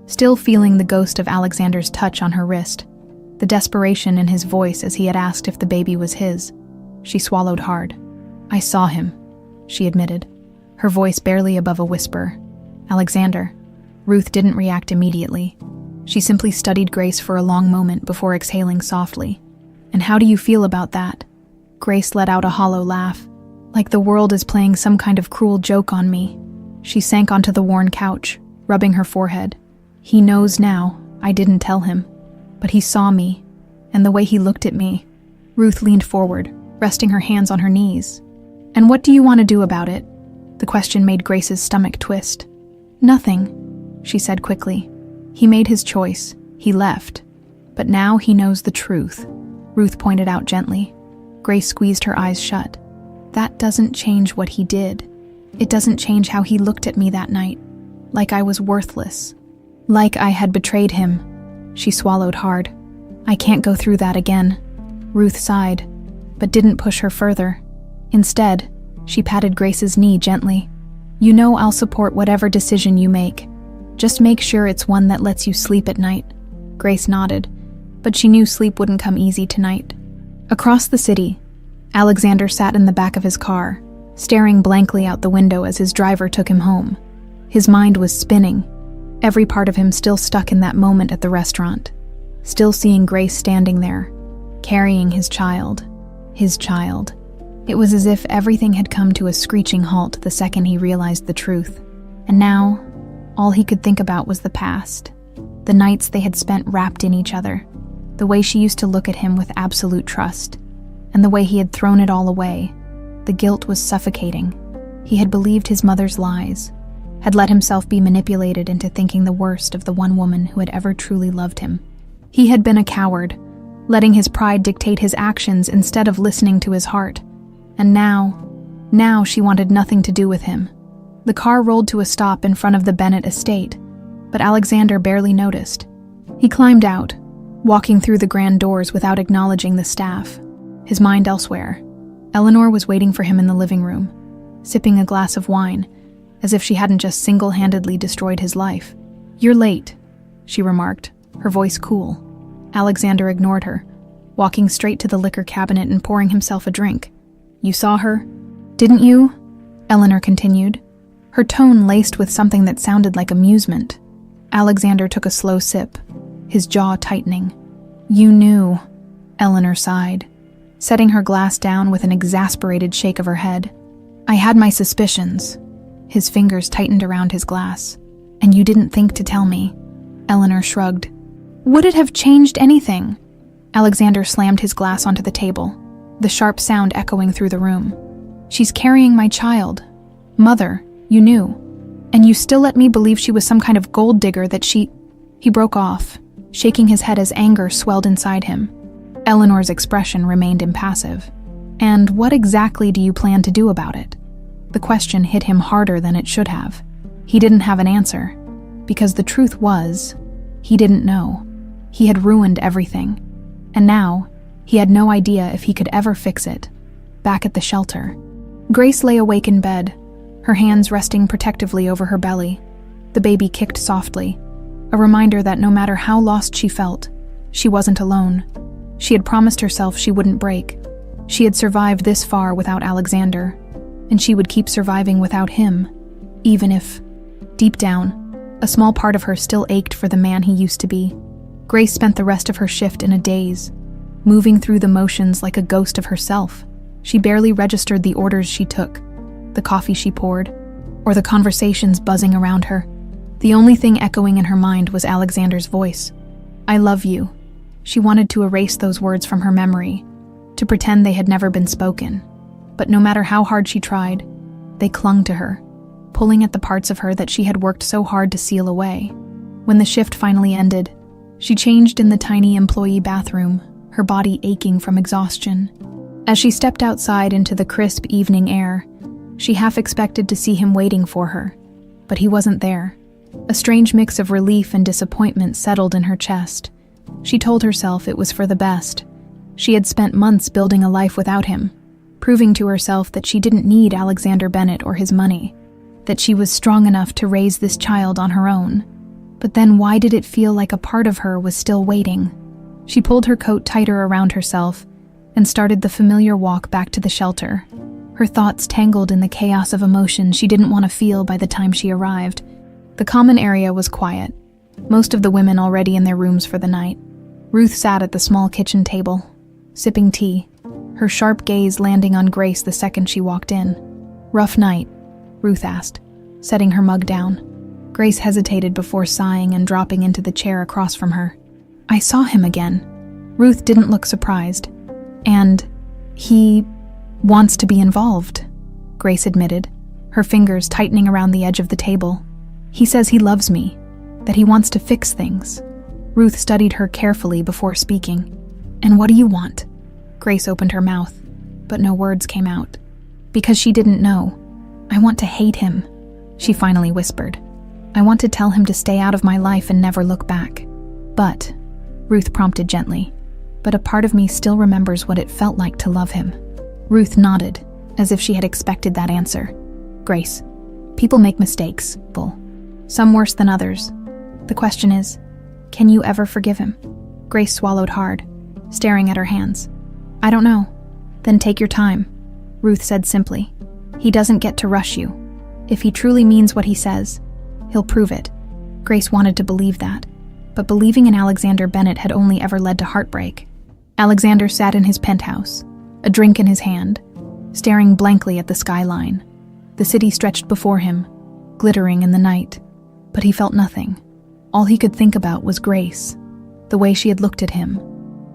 still feeling the ghost of Alexander's touch on her wrist, the desperation in his voice as he had asked if the baby was his. She swallowed hard. "I saw him," she admitted, her voice barely above a whisper. "Alexander." Ruth didn't react immediately. She simply studied Grace for a long moment before exhaling softly. "And how do you feel about that?" Grace let out a hollow laugh, like the world is playing some kind of cruel joke on me. She sank onto the worn couch, rubbing her forehead. "He knows now. I didn't tell him. But he saw me, and the way he looked at me." Ruth leaned forward, resting her hands on her knees. "And what do you want to do about it?" The question made Grace's stomach twist. "Nothing," she said quickly. "He made his choice. He left. But now he knows the truth," Ruth pointed out gently. Grace squeezed her eyes shut. "That doesn't change what he did. It doesn't change how he looked at me that night. Like I was worthless. Like I had betrayed him." She swallowed hard. "I can't go through that again." Ruth sighed, but didn't push her further. Instead, she patted Grace's knee gently. "You know I'll support whatever decision you make. Just make sure it's one that lets you sleep at night." Grace nodded, but she knew sleep wouldn't come easy tonight. Across the city, Alexander sat in the back of his car, staring blankly out the window as his driver took him home. His mind was spinning, every part of him still stuck in that moment at the restaurant, still seeing Grace standing there, carrying his child. His child. It was as if everything had come to a screeching halt the second he realized the truth. And now, all he could think about was the past, the nights they had spent wrapped in each other, the way she used to look at him with absolute trust, and the way he had thrown it all away. The guilt was suffocating. He had believed his mother's lies, had let himself be manipulated into thinking the worst of the one woman who had ever truly loved him. He had been a coward, letting his pride dictate his actions instead of listening to his heart. And now she wanted nothing to do with him. The car rolled to a stop in front of the Bennett estate, but Alexander barely noticed. He climbed out, walking through the grand doors without acknowledging the staff, his mind elsewhere. Eleanor was waiting for him in the living room, sipping a glass of wine, as if she hadn't just single-handedly destroyed his life. "You're late," she remarked, her voice cool. Alexander ignored her, walking straight to the liquor cabinet and pouring himself a drink. "You saw her, didn't you?" Eleanor continued, her tone laced with something that sounded like amusement. Alexander took a slow sip, his jaw tightening. "You knew," Eleanor sighed, setting her glass down with an exasperated shake of her head. "I had my suspicions." His fingers tightened around his glass. "And you didn't think to tell me." Eleanor shrugged. "Would it have changed anything?" Alexander slammed his glass onto the table, the sharp sound echoing through the room. "She's carrying my child. Mother, you knew. And you still let me believe she was some kind of gold digger that she—" He broke off, shaking his head as anger swelled inside him. Eleanor's expression remained impassive. "And what exactly do you plan to do about it?" The question hit him harder than it should have. He didn't have an answer, because the truth was, he didn't know. He had ruined everything, and now he had no idea if he could ever fix it. Back at the shelter, Grace lay awake in bed, her hands resting protectively over her belly. The baby kicked softly, a reminder that no matter how lost she felt, she wasn't alone. She had promised herself she wouldn't break. She had survived this far without Alexander, and she would keep surviving without him, even if, deep down, a small part of her still ached for the man he used to be. Grace spent the rest of her shift in a daze, moving through the motions like a ghost of herself. She barely registered the orders she took, the coffee she poured, or the conversations buzzing around her. The only thing echoing in her mind was Alexander's voice. "I love you." She wanted to erase those words from her memory, to pretend they had never been spoken. But no matter how hard she tried, they clung to her, pulling at the parts of her that she had worked so hard to seal away. When the shift finally ended, she changed in the tiny employee bathroom, her body aching from exhaustion. As she stepped outside into the crisp evening air, she half expected to see him waiting for her, but he wasn't there. A strange mix of relief and disappointment settled in her chest. She told herself it was for the best. She had spent months building a life without him, proving to herself that she didn't need Alexander Bennett or his money, that she was strong enough to raise this child on her own. But then why did it feel like a part of her was still waiting? She pulled her coat tighter around herself and started the familiar walk back to the shelter, her thoughts tangled in the chaos of emotion she didn't want to feel by the time she arrived. The common area was quiet, most of the women already in their rooms for the night. Ruth sat at the small kitchen table, sipping tea, her sharp gaze landing on Grace the second she walked in. "Rough night?" Ruth asked, setting her mug down. Grace hesitated before sighing and dropping into the chair across from her. "I saw him again." Ruth didn't look surprised. "And he wants to be involved." Grace admitted, her fingers tightening around the edge of the table. He says he loves me, that he wants to fix things. Ruth studied her carefully before speaking. And what do you want? Grace opened her mouth, but no words came out. Because she didn't know. I want to hate him, she finally whispered. I want to tell him to stay out of my life and never look back. But, Ruth prompted gently, but a part of me still remembers what it felt like to love him. Ruth nodded, as if she had expected that answer. Grace, people make mistakes, Bull. Some worse than others. The question is, can you ever forgive him? Grace swallowed hard, staring at her hands. I don't know. Then take your time, Ruth said simply. He doesn't get to rush you. If he truly means what he says, he'll prove it. Grace wanted to believe that, but believing in Alexander Bennett had only ever led to heartbreak. Alexander sat in his penthouse, a drink in his hand, staring blankly at the skyline. The city stretched before him, glittering in the night, but he felt nothing. All he could think about was Grace, the way she had looked at him,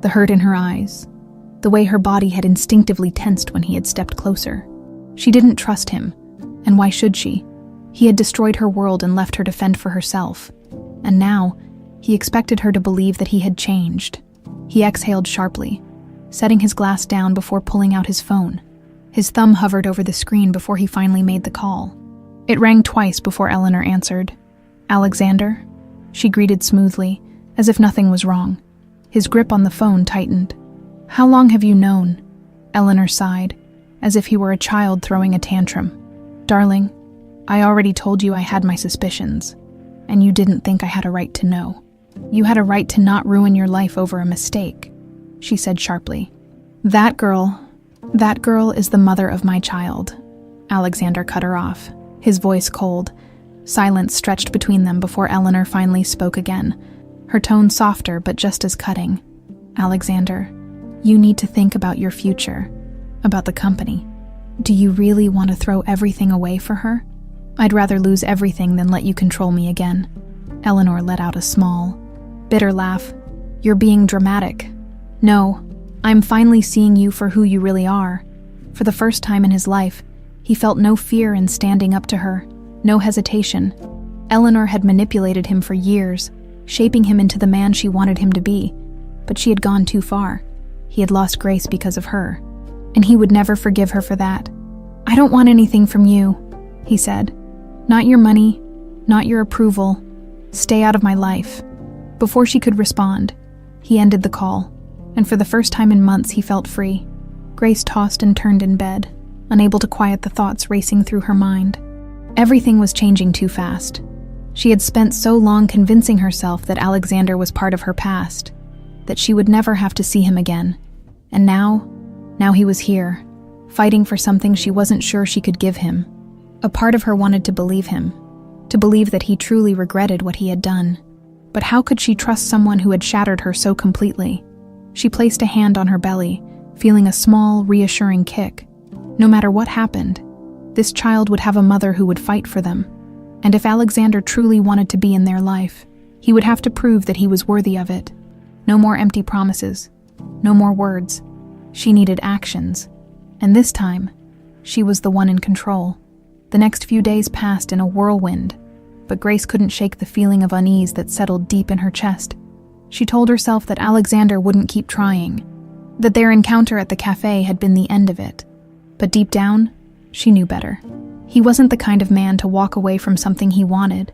the hurt in her eyes, the way her body had instinctively tensed when he had stepped closer. She didn't trust him, and why should she? He had destroyed her world and left her to fend for herself, and now he expected her to believe that he had changed. He exhaled sharply, setting his glass down before pulling out his phone. His thumb hovered over the screen before he finally made the call. It rang twice before Eleanor answered. Alexander? She greeted smoothly, as if nothing was wrong. His grip on the phone tightened. How long have you known? Eleanor sighed, as if he were a child throwing a tantrum. Darling, I already told you I had my suspicions, and you didn't think I had a right to know. You had a right to not ruin your life over a mistake, she said sharply. That girl is the mother of my child. Alexander cut her off, his voice cold. Silence stretched between them before Eleanor finally spoke again, her tone softer but just as cutting. Alexander, you need to think about your future, about the company. Do you really want to throw everything away for her? I'd rather lose everything than let you control me again. Eleanor let out a small, bitter laugh. You're being dramatic. No, I'm finally seeing you for who you really are. For the first time in his life, he felt no fear in standing up to her, no hesitation. Eleanor had manipulated him for years, shaping him into the man she wanted him to be, but she had gone too far. He had lost Grace because of her, and he would never forgive her for that. I don't want anything from you, he said. Not your money, not your approval. Stay out of my life. Before she could respond, he ended the call, and for the first time in months he felt free. Grace tossed and turned in bed, unable to quiet the thoughts racing through her mind. Everything was changing too fast. She had spent so long convincing herself that Alexander was part of her past, that she would never have to see him again. And now he was here, fighting for something she wasn't sure she could give him. A part of her wanted to believe him, to believe that he truly regretted what he had done. But how could she trust someone who had shattered her so completely? She placed a hand on her belly, feeling a small, reassuring kick. No matter what happened, this child would have a mother who would fight for them. And if Alexander truly wanted to be in their life, he would have to prove that he was worthy of it. No more empty promises, no more words. She needed actions. And this time, she was the one in control. The next few days passed in a whirlwind, but Grace couldn't shake the feeling of unease that settled deep in her chest. She told herself that Alexander wouldn't keep trying, that their encounter at the cafe had been the end of it. But deep down, she knew better. He wasn't the kind of man to walk away from something he wanted,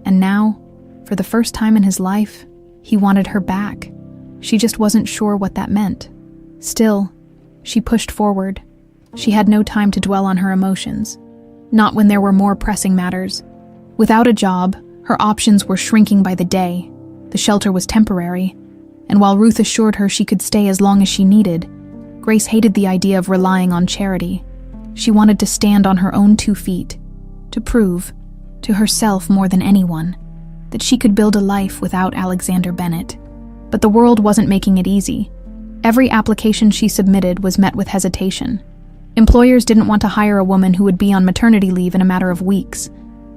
and now, for the first time in his life, he wanted her back. She just wasn't sure what that meant. Still, she pushed forward. She had no time to dwell on her emotions. Not when there were more pressing matters. Without a job, her options were shrinking by the day. The shelter was temporary, and while Ruth assured her she could stay as long as she needed, Grace hated the idea of relying on charity. She wanted to stand on her own 2 feet, to prove, to herself more than anyone, that she could build a life without Alexander Bennett. But the world wasn't making it easy. Every application she submitted was met with hesitation. Employers didn't want to hire a woman who would be on maternity leave in a matter of weeks.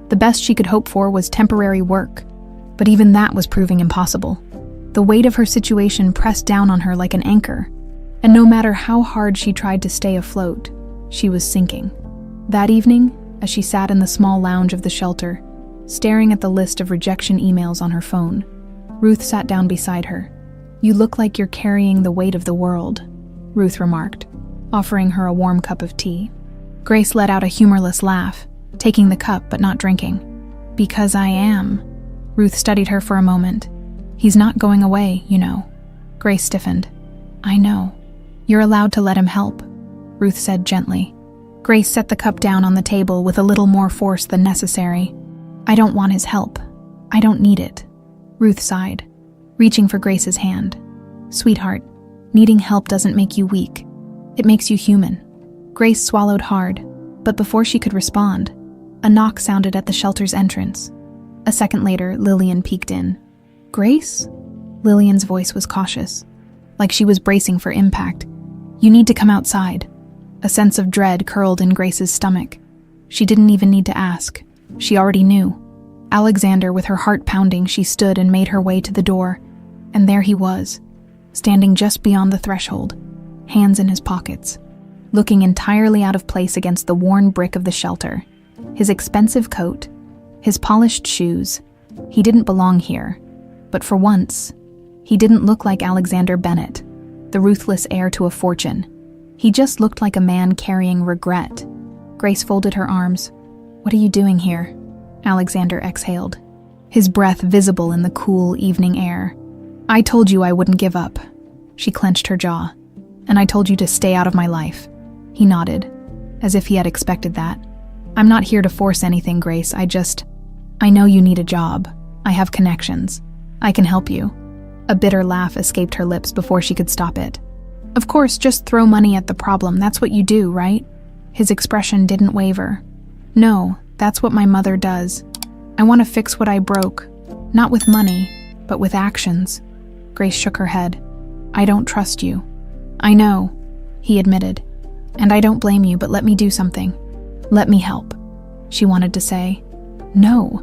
The best she could hope for was temporary work, but even that was proving impossible. The weight of her situation pressed down on her like an anchor, and no matter how hard she tried to stay afloat, she was sinking. That evening, as she sat in the small lounge of the shelter, staring at the list of rejection emails on her phone, Ruth sat down beside her. "You look like you're carrying the weight of the world," Ruth remarked, offering her a warm cup of tea. Grace let out a humorless laugh, taking the cup but not drinking. "Because I am." Ruth studied her for a moment. "He's not going away, you know." Grace stiffened. "I know. You're allowed to let him help," Ruth said gently. Grace set the cup down on the table with a little more force than necessary. "I don't want his help. I don't need it," Ruth sighed, reaching for Grace's hand. "Sweetheart, needing help doesn't make you weak. It makes you human." Grace swallowed hard, but before she could respond, a knock sounded at the shelter's entrance. A second later, Lillian peeked in. "Grace?" Lillian's voice was cautious, like she was bracing for impact. "You need to come outside." A sense of dread curled in Grace's stomach. She didn't even need to ask. She already knew. Alexander, with her heart pounding, she stood and made her way to the door, and there he was, standing just beyond the threshold, hands in his pockets, looking entirely out of place against the worn brick of the shelter. His expensive coat, his polished shoes. He didn't belong here, but for once, he didn't look like Alexander Bennett, the ruthless heir to a fortune. He just looked like a man carrying regret. Grace folded her arms. "What are you doing here?" Alexander exhaled, his breath visible in the cool evening air. "I told you I wouldn't give up." She clenched her jaw. "And I told you to stay out of my life." He nodded, as if he had expected that. "I'm not here to force anything, Grace. I know you need a job. I have connections. I can help you." A bitter laugh escaped her lips before she could stop it. "Of course, just throw money at the problem. That's what you do, right?" His expression didn't waver. "No, that's what my mother does. I want to fix what I broke. Not with money, but with actions." Grace shook her head. "I don't trust you." "I know," he admitted. "And I don't blame you, but let me do something. Let me help." She wanted to say, "No."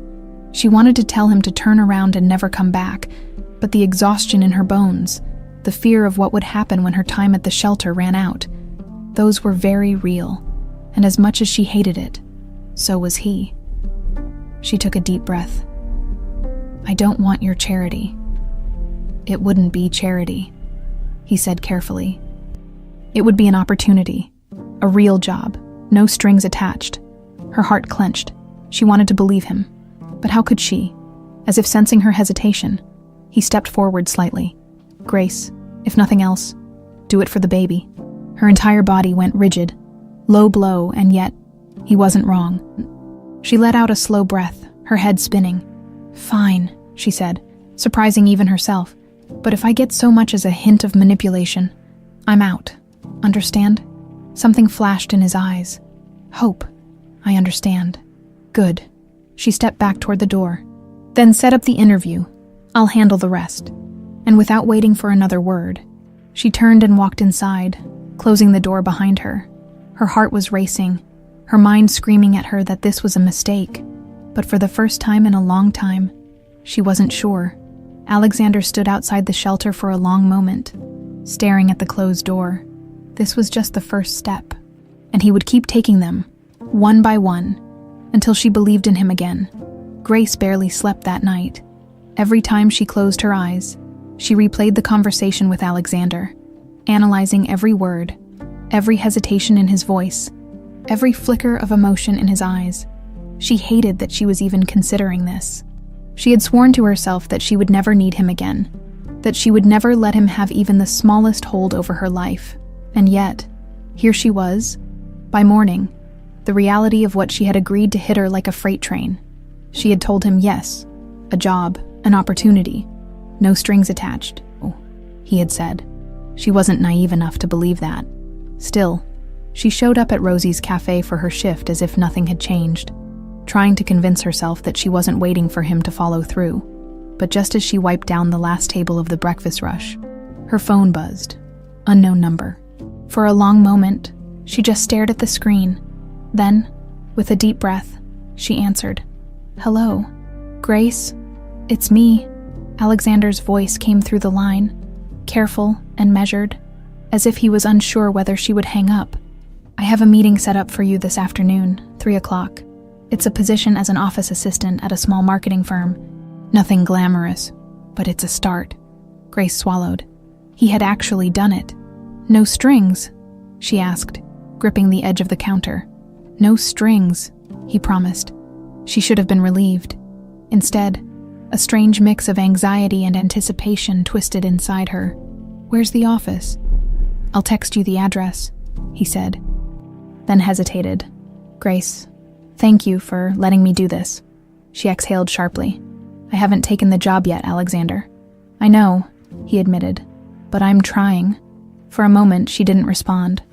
She wanted to tell him to turn around and never come back, but the exhaustion in her bones, the fear of what would happen when her time at the shelter ran out, those were very real, and as much as she hated it, so was he. She took a deep breath. "I don't want your charity." "It wouldn't be charity," he said carefully. "It would be an opportunity, a real job, no strings attached." Her heart clenched. She wanted to believe him, but how could she? As if sensing her hesitation, he stepped forward slightly. "Grace, if nothing else, do it for the baby." Her entire body went rigid. Low blow, and yet, he wasn't wrong. She let out a slow breath, her head spinning. "Fine," she said, surprising even herself. "But if I get so much as a hint of manipulation, I'm out. Understand?" Something flashed in his eyes. "Hope. I understand." "Good." She stepped back toward the door. "Then set up the interview. I'll handle the rest." And without waiting for another word, she turned and walked inside, closing the door behind her. Her heart was racing, her mind screaming at her that this was a mistake. But for the first time in a long time, she wasn't sure. Alexander stood outside the shelter for a long moment, staring at the closed door. This was just the first step, and he would keep taking them, one by one, until she believed in him again. Grace barely slept that night. Every time she closed her eyes, she replayed the conversation with Alexander, analyzing every word, every hesitation in his voice, every flicker of emotion in his eyes. She hated that she was even considering this. She had sworn to herself that she would never need him again, that she would never let him have even the smallest hold over her life. And yet, here she was, by morning, the reality of what she had agreed to hit her like a freight train. She had told him yes, a job, an opportunity, no strings attached, he had said. She wasn't naive enough to believe that. Still, she showed up at Rosie's cafe for her shift as if nothing had changed, trying to convince herself that she wasn't waiting for him to follow through. But just as she wiped down the last table of the breakfast rush, her phone buzzed. Unknown number. For a long moment, she just stared at the screen. Then, with a deep breath, she answered. "Hello, Grace? It's me." Alexander's voice came through the line, careful and measured, as if he was unsure whether she would hang up. I have a meeting set up for you this afternoon, 3 o'clock. It's a position as an office assistant at a small marketing firm. Nothing glamorous, but it's a start. Grace swallowed. He had actually done it. No strings? She asked, gripping the edge of the counter. No strings, he promised. She should have been relieved. Instead, a strange mix of anxiety and anticipation twisted inside her. Where's the office? I'll text you the address, he said. Then hesitated. Grace, thank you for letting me do this. She exhaled sharply. I haven't taken the job yet, Alexander. I know, he admitted, but I'm trying. For a moment, she didn't respond.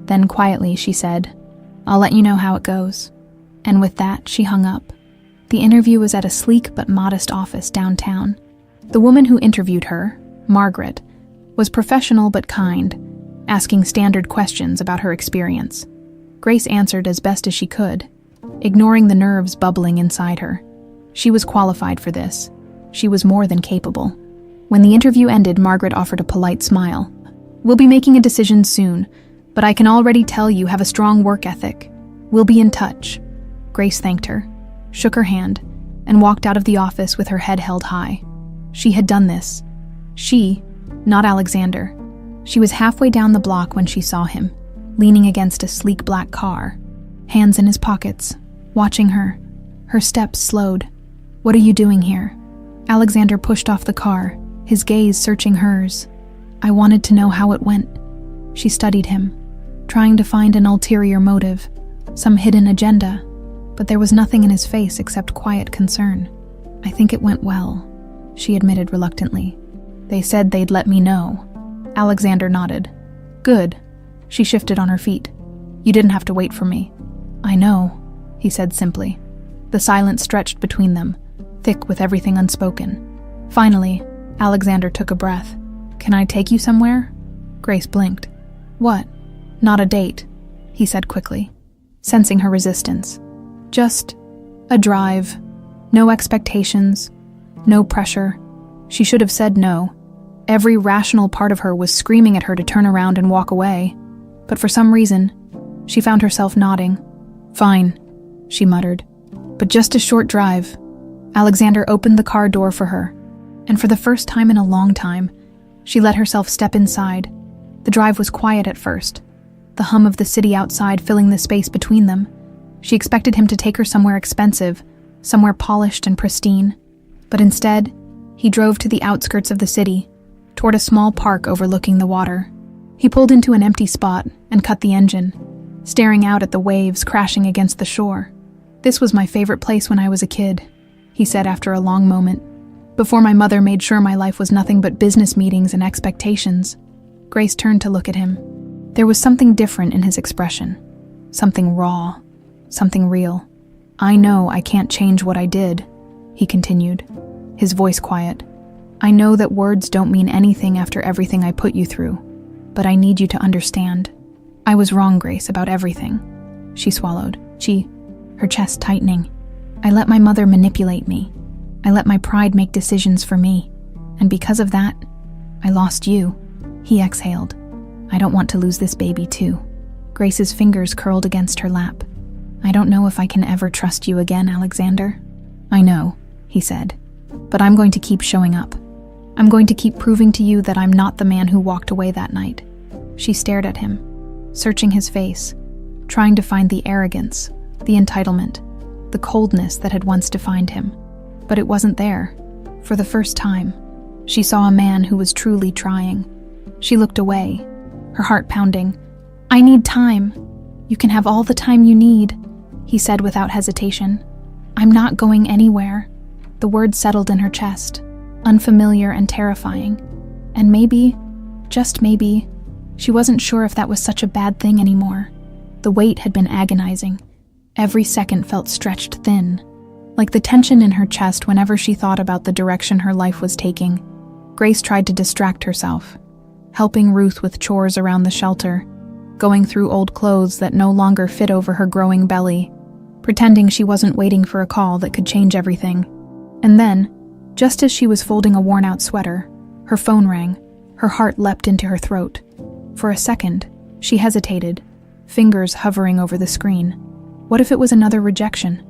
Then quietly, she said, I'll let you know how it goes. And with that, she hung up. The interview was at a sleek but modest office downtown. The woman who interviewed her, Margaret, was professional but kind, asking standard questions about her experience. Grace answered as best as she could, ignoring the nerves bubbling inside her. She was qualified for this. She was more than capable. When the interview ended, Margaret offered a polite smile. We'll be making a decision soon, but I can already tell you have a strong work ethic. We'll be in touch. Grace thanked her, shook her hand, and walked out of the office with her head held high. She had done this. She, not Alexander. She was halfway down the block when she saw him, leaning against a sleek black car, hands in his pockets, watching her. Her steps slowed. What are you doing here? Alexander pushed off the car, his gaze searching hers. I wanted to know how it went. She studied him, trying to find an ulterior motive, some hidden agenda, but there was nothing in his face except quiet concern. I think it went well, she admitted reluctantly. They said they'd let me know. Alexander nodded. Good. She shifted on her feet. You didn't have to wait for me. I know, he said simply. The silence stretched between them, thick with everything unspoken. Finally, Alexander took a breath. Can I take you somewhere? Grace blinked. What? Not a date, he said quickly, sensing her resistance. Just a drive. No expectations. No pressure. She should have said no. Every rational part of her was screaming at her to turn around and walk away. But for some reason, she found herself nodding. Fine, she muttered. But just a short drive. Alexander opened the car door for her, and for the first time in a long time, she let herself step inside. The drive was quiet at first, the hum of the city outside filling the space between them. She expected him to take her somewhere expensive, somewhere polished and pristine. But instead, he drove to the outskirts of the city, toward a small park overlooking the water. He pulled into an empty spot and cut the engine, staring out at the waves crashing against the shore. This was my favorite place when I was a kid, he said after a long moment, before my mother made sure my life was nothing but business meetings and expectations. Grace turned to look at him. There was something different in his expression, something raw, something real. I know I can't change what I did, he continued, his voice quiet. I know that words don't mean anything after everything I put you through, but I need you to understand. I was wrong, Grace, about everything. She swallowed, her chest tightening. I let my mother manipulate me. I let my pride make decisions for me. And because of that, I lost you. He exhaled. I don't want to lose this baby too. Grace's fingers curled against her lap. I don't know if I can ever trust you again, Alexander. I know, he said, but I'm going to keep showing up. I'm going to keep proving to you that I'm not the man who walked away that night. She stared at him, searching his face, trying to find the arrogance, the entitlement, the coldness that had once defined him. But it wasn't there. For the first time, she saw a man who was truly trying. She looked away, her heart pounding. I need time. You can have all the time you need, he said without hesitation. I'm not going anywhere. The words settled in her chest, unfamiliar and terrifying. And maybe, just maybe, she wasn't sure if that was such a bad thing anymore. The wait had been agonizing. Every second felt stretched thin, like the tension in her chest whenever she thought about the direction her life was taking. Grace tried to distract herself, helping Ruth with chores around the shelter, going through old clothes that no longer fit over her growing belly, pretending she wasn't waiting for a call that could change everything. And then, just as she was folding a worn-out sweater, her phone rang. Her heart leapt into her throat. For a second, she hesitated, fingers hovering over the screen. What if it was another rejection?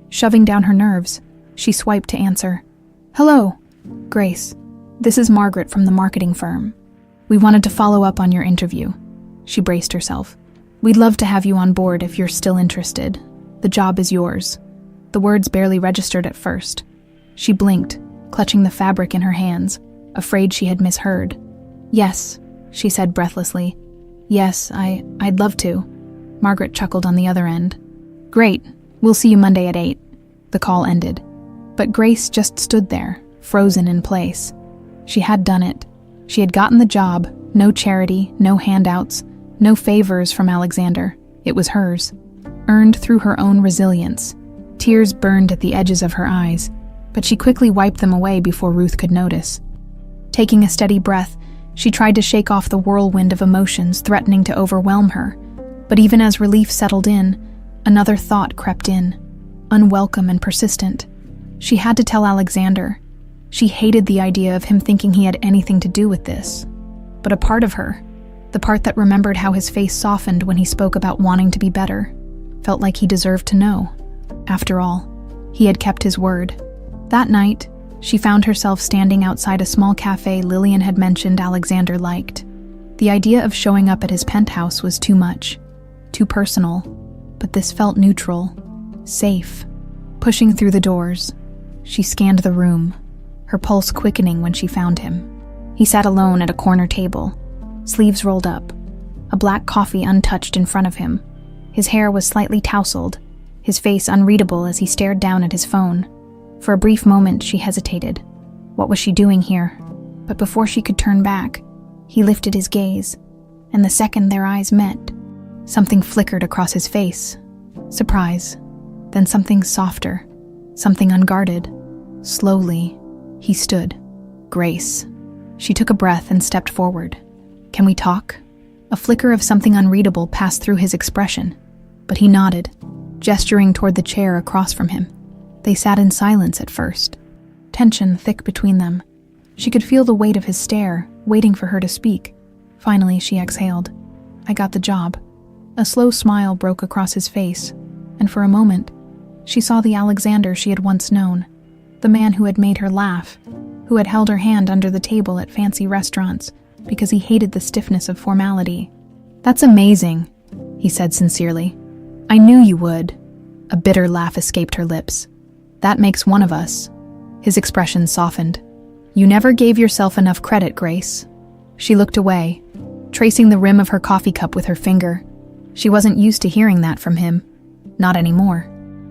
Shoving down her nerves, she swiped to answer. "Hello, Grace. This is Margaret from the marketing firm. We wanted to follow up on your interview." She braced herself. "We'd love to have you on board if you're still interested. The job is yours." The words barely registered at first. She blinked, clutching the fabric in her hands, afraid she had misheard. "Yes," she said breathlessly. "Yes, I'd love to." Margaret chuckled on the other end. "Great, we'll see you Monday at 8. The call ended. But Grace just stood there, frozen in place. She had done it. She had gotten the job, no charity, no handouts, no favors from Alexander. It was hers, earned through her own resilience. Tears burned at the edges of her eyes, but she quickly wiped them away before Ruth could notice. Taking a steady breath, she tried to shake off the whirlwind of emotions threatening to overwhelm her. But even as relief settled in, another thought crept in, unwelcome and persistent. She had to tell Alexander. She hated the idea of him thinking he had anything to do with this. But a part of her, the part that remembered how his face softened when he spoke about wanting to be better, felt like he deserved to know. After all, he had kept his word. That night, she found herself standing outside a small cafe Lillian had mentioned Alexander liked. The idea of showing up at his penthouse was too much, too personal, but this felt neutral, safe. Pushing through the doors, she scanned the room, her pulse quickening when she found him. He sat alone at a corner table, sleeves rolled up, a black coffee untouched in front of him. His hair was slightly tousled, his face unreadable as he stared down at his phone. For a brief moment, she hesitated. What was she doing here? But before she could turn back, he lifted his gaze, and the second their eyes met, something flickered across his face. Surprise, then something softer, something unguarded. Slowly, he stood. Grace. She took a breath and stepped forward. "Can we talk?" A flicker of something unreadable passed through his expression, but he nodded, gesturing toward the chair across from him. They sat in silence at first, tension thick between them. She could feel the weight of his stare, waiting for her to speak. Finally, she exhaled. "I got the job." A slow smile broke across his face, and for a moment, she saw the Alexander she had once known, the man who had made her laugh, who had held her hand under the table at fancy restaurants because he hated the stiffness of formality. "That's amazing," he said sincerely. "I knew you would." A bitter laugh escaped her lips. "That makes one of us." His expression softened. "You never gave yourself enough credit, Grace." She looked away, tracing the rim of her coffee cup with her finger. She wasn't used to hearing that from him. Not anymore.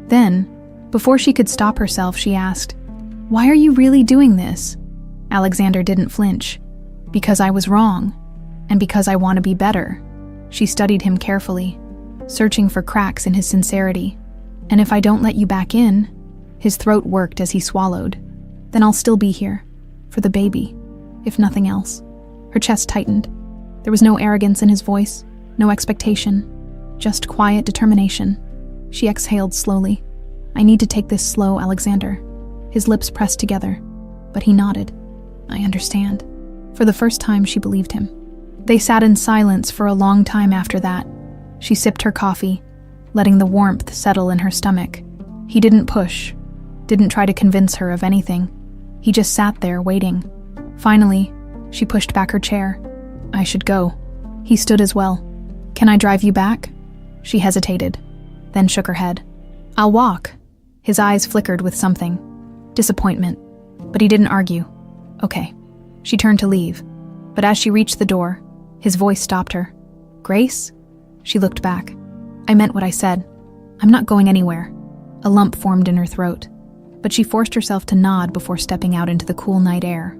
Then, before she could stop herself, she asked, "Why are you really doing this?" Alexander didn't flinch. "Because I was wrong, and because I want to be better." She studied him carefully, searching for cracks in his sincerity. "And if I don't let you back in," his throat worked as he swallowed, "then I'll still be here, for the baby, if nothing else." Her chest tightened. There was no arrogance in his voice, no expectation, just quiet determination. She exhaled slowly. "I need to take this slow, Alexander." His lips pressed together, but he nodded. "I understand." For the first time, she believed him. They sat in silence for a long time after that. She sipped her coffee, letting the warmth settle in her stomach. He didn't push, didn't try to convince her of anything. He just sat there, waiting. Finally, she pushed back her chair. "I should go." He stood as well. "Can I drive you back?" She hesitated, then shook her head. "I'll walk." His eyes flickered with something. Disappointment. But he didn't argue. "Okay." She turned to leave, but as she reached the door, his voice stopped her. "Grace?" She looked back. "I meant what I said. I'm not going anywhere." A lump formed in her throat, but she forced herself to nod before stepping out into the cool night air.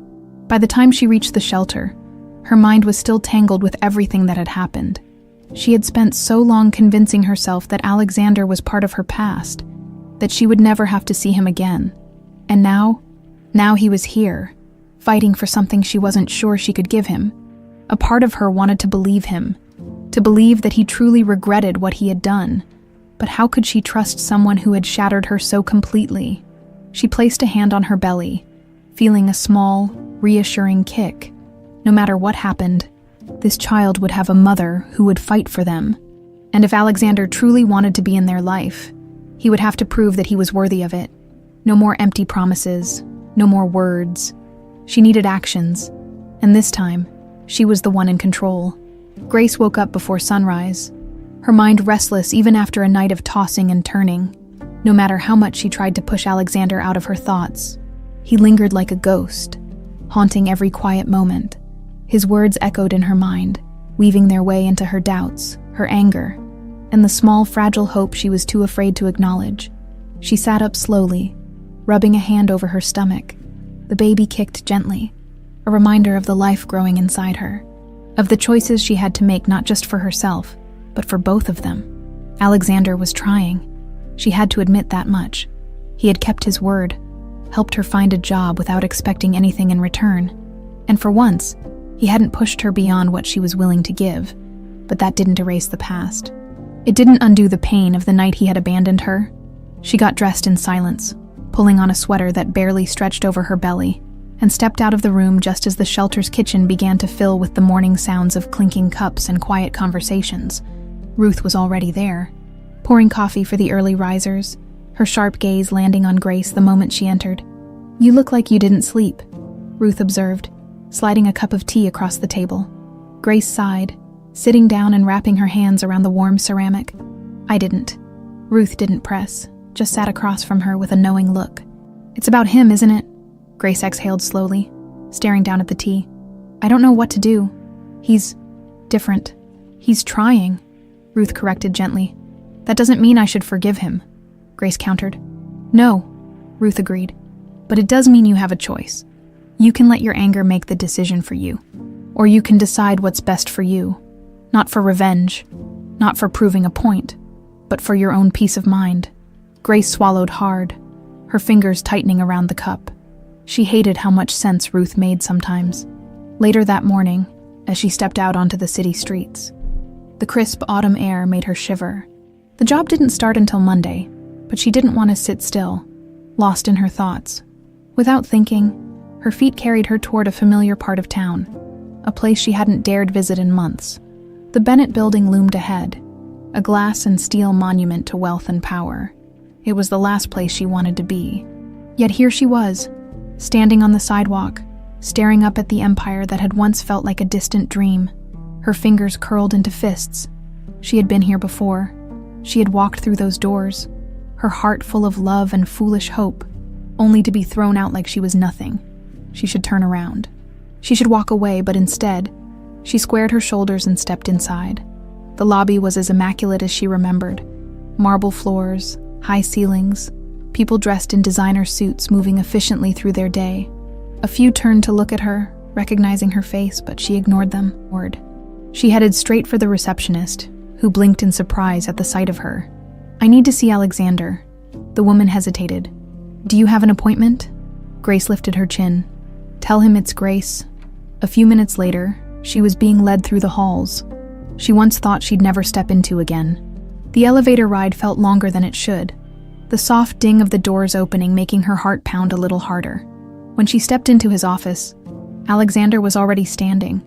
By the time she reached the shelter, her mind was still tangled with everything that had happened. She had spent so long convincing herself that Alexander was part of her past, that she would never have to see him again. And now he was here, fighting for something she wasn't sure she could give him. A part of her wanted to believe him, to believe that he truly regretted what he had done. But how could she trust someone who had shattered her so completely? She placed a hand on her belly, feeling a small, reassuring kick. No matter what happened, this child would have a mother who would fight for them. And if Alexander truly wanted to be in their life, he would have to prove that he was worthy of it. No more empty promises, no more words. She needed actions, and this time, she was the one in control. Grace woke up before sunrise, her mind restless even after a night of tossing and turning. No matter how much she tried to push Alexander out of her thoughts, he lingered like a ghost, haunting every quiet moment. His words echoed in her mind, weaving their way into her doubts, her anger, and the small, fragile hope she was too afraid to acknowledge. She sat up slowly, rubbing a hand over her stomach. The baby kicked gently, a reminder of the life growing inside her, of the choices she had to make not just for herself, but for both of them. Alexander was trying. She had to admit that much. He had kept his word, helped her find a job without expecting anything in return. And for once, he hadn't pushed her beyond what she was willing to give. But that didn't erase the past. It didn't undo the pain of the night he had abandoned her. She got dressed in silence, pulling on a sweater that barely stretched over her belly, and stepped out of the room just as the shelter's kitchen began to fill with the morning sounds of clinking cups and quiet conversations. Ruth was already there, pouring coffee for the early risers, her sharp gaze landing on Grace the moment she entered. "You look like you didn't sleep," Ruth observed, sliding a cup of tea across the table. Grace sighed, sitting down and wrapping her hands around the warm ceramic. "I didn't." Ruth didn't press, just sat across from her with a knowing look. "It's about him, isn't it?" Grace exhaled slowly, staring down at the tea. "I don't know what to do. He's different. He's trying," Ruth corrected gently. "That doesn't mean I should forgive him," Grace countered. "No," Ruth agreed, "but it does mean you have a choice. You can let your anger make the decision for you, or you can decide what's best for you, not for revenge, not for proving a point, but for your own peace of mind." Grace swallowed hard, her fingers tightening around the cup. She hated how much sense Ruth made sometimes. Later that morning, as she stepped out onto the city streets, the crisp autumn air made her shiver. The job didn't start until Monday, but she didn't want to sit still, lost in her thoughts. Without thinking, her feet carried her toward a familiar part of town, a place she hadn't dared visit in months. The Bennett building loomed ahead, a glass and steel monument to wealth and power. It was the last place she wanted to be. Yet here she was, standing on the sidewalk, staring up at the empire that had once felt like a distant dream, her fingers curled into fists. She had been here before. She had walked through those doors, her heart full of love and foolish hope, only to be thrown out like she was nothing. She should turn around. She should walk away, but instead, she squared her shoulders and stepped inside. The lobby was as immaculate as she remembered. Marble floors, high ceilings, people dressed in designer suits moving efficiently through their day. A few turned to look at her, recognizing her face, but she ignored them. She headed straight for the receptionist, who blinked in surprise at the sight of her. "I need to see Alexander." The woman hesitated. "Do you have an appointment?" Grace lifted her chin. "Tell him it's Grace." A few minutes later, she was being led through the halls she once thought she'd never step into again. The elevator ride felt longer than it should, the soft ding of the doors opening making her heart pound a little harder. When she stepped into his office, Alexander was already standing,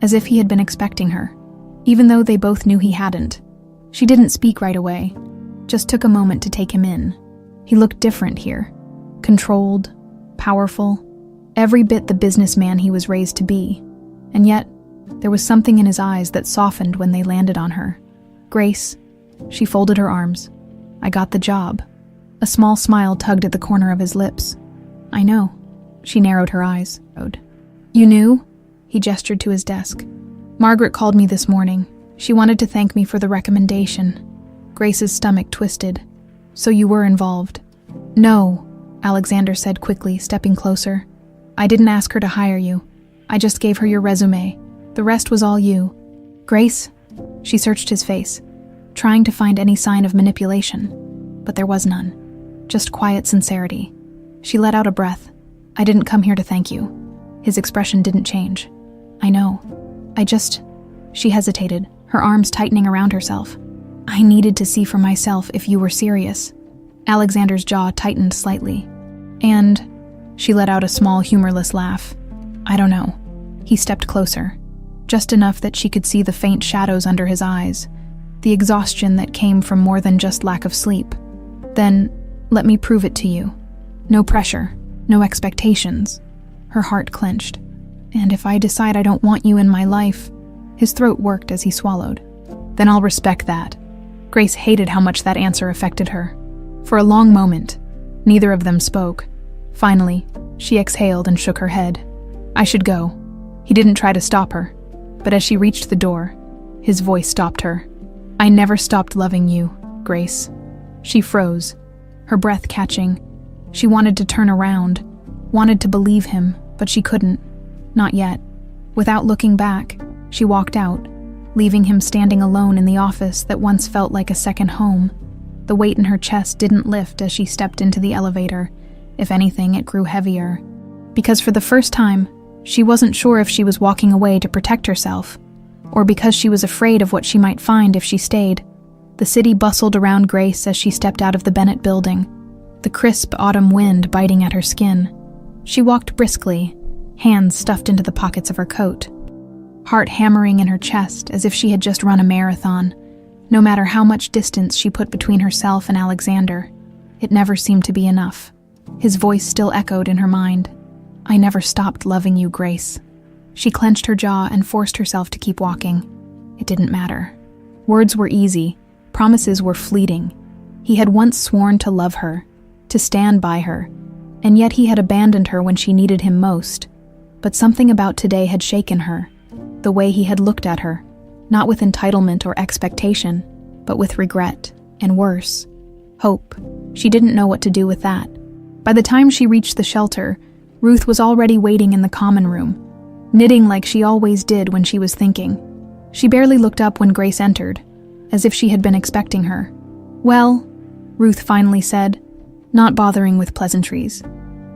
as if he had been expecting her, even though they both knew he hadn't. She didn't speak right away, just took a moment to take him in. He looked different here, controlled, powerful, every bit the businessman he was raised to be. And yet, there was something in his eyes that softened when they landed on her. "Grace," she folded her arms. "I got the job." A small smile tugged at the corner of his lips. "I know." She narrowed her eyes. "You knew?" He gestured to his desk. "Margaret called me this morning. She wanted to thank me for the recommendation." Grace's stomach twisted. "So you were involved?" "No," Alexander said quickly, stepping closer. "I didn't ask her to hire you. I just gave her your resume. The rest was all you." "Grace?" She searched his face, trying to find any sign of manipulation, but there was none. Just quiet sincerity. She let out a breath. "I didn't come here to thank you." His expression didn't change. "I know. She hesitated, her arms tightening around herself. "I needed to see for myself if you were serious." Alexander's jaw tightened slightly. "And," she let out a small, humorless laugh. "I don't know." He stepped closer, just enough that she could see the faint shadows under his eyes. the exhaustion that came from more than just lack of sleep. Then, let me prove it to you. No pressure, no expectations. Her heart clenched. And if I decide I don't want you in my life, his throat worked as he swallowed. Then I'll respect that. Grace hated how much that answer affected her. For a long moment, neither of them spoke. Finally, she exhaled and shook her head. I should go. He didn't try to stop her, but as she reached the door, his voice stopped her. I never stopped loving you, Grace. She froze, her breath catching. She wanted to turn around, wanted to believe him, but she couldn't. Not yet. Without looking back, she walked out, leaving him standing alone in the office that once felt like a second home. The weight in her chest didn't lift as she stepped into the elevator. If anything, it grew heavier. Because for the first time, she wasn't sure if she was walking away to protect herself, or because she was afraid of what she might find if she stayed. The city bustled around Grace as she stepped out of the Bennett building, the crisp autumn wind biting at her skin. She walked briskly, hands stuffed into the pockets of her coat, heart hammering in her chest as if she had just run a marathon. No matter how much distance she put between herself and Alexander, it never seemed to be enough. His voice still echoed in her mind. I never stopped loving you, Grace. She clenched her jaw and forced herself to keep walking. It didn't matter. Words were easy, promises were fleeting. He had once sworn to love her, to stand by her, and yet he had abandoned her when she needed him most. But something about today had shaken her, the way he had looked at her, not with entitlement or expectation, but with regret, and worse, hope. She didn't know what to do with that. By the time she reached the shelter, Ruth was already waiting in the common room, knitting like she always did when she was thinking. She barely looked up when Grace entered, as if she had been expecting her. Well, Ruth finally said, not bothering with pleasantries.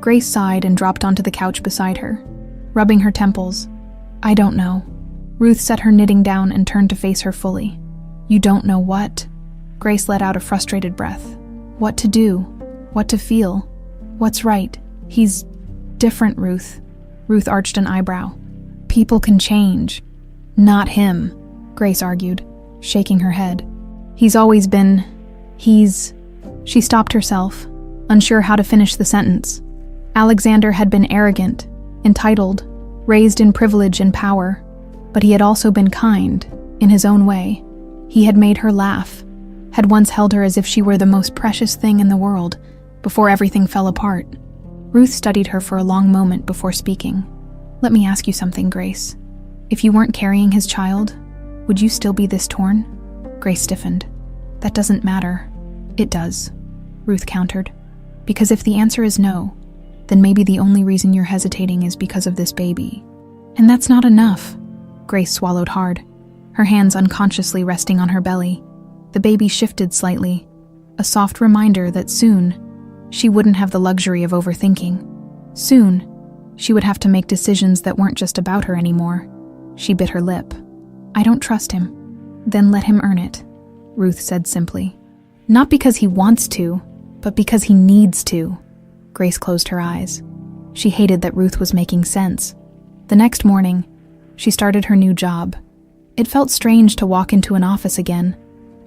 Grace sighed and dropped onto the couch beside her, rubbing her temples. I don't know. Ruth set her knitting down and turned to face her fully. You don't know what? Grace let out a frustrated breath. What to do? What to feel? What's right? He's different, Ruth. Ruth arched an eyebrow. People can change. Not him, Grace argued, shaking her head. He's always been... She stopped herself, unsure how to finish the sentence. Alexander had been arrogant, entitled, raised in privilege and power, but he had also been kind, in his own way. He had made her laugh, had once held her as if she were the most precious thing in the world, before everything fell apart. Ruth studied her for a long moment before speaking. Let me ask you something, Grace. If you weren't carrying his child, would you still be this torn? Grace stiffened. That doesn't matter. It does, Ruth countered. Because if the answer is no, then maybe the only reason you're hesitating is because of this baby. And that's not enough. Grace swallowed hard, her hands unconsciously resting on her belly. The baby shifted slightly, a soft reminder that soon, she wouldn't have the luxury of overthinking. Soon, she would have to make decisions that weren't just about her anymore. She bit her lip. I don't trust him. Then let him earn it, Ruth said simply. Not because he wants to, but because he needs to. Grace closed her eyes. She hated that Ruth was making sense. The next morning, she started her new job. It felt strange to walk into an office again,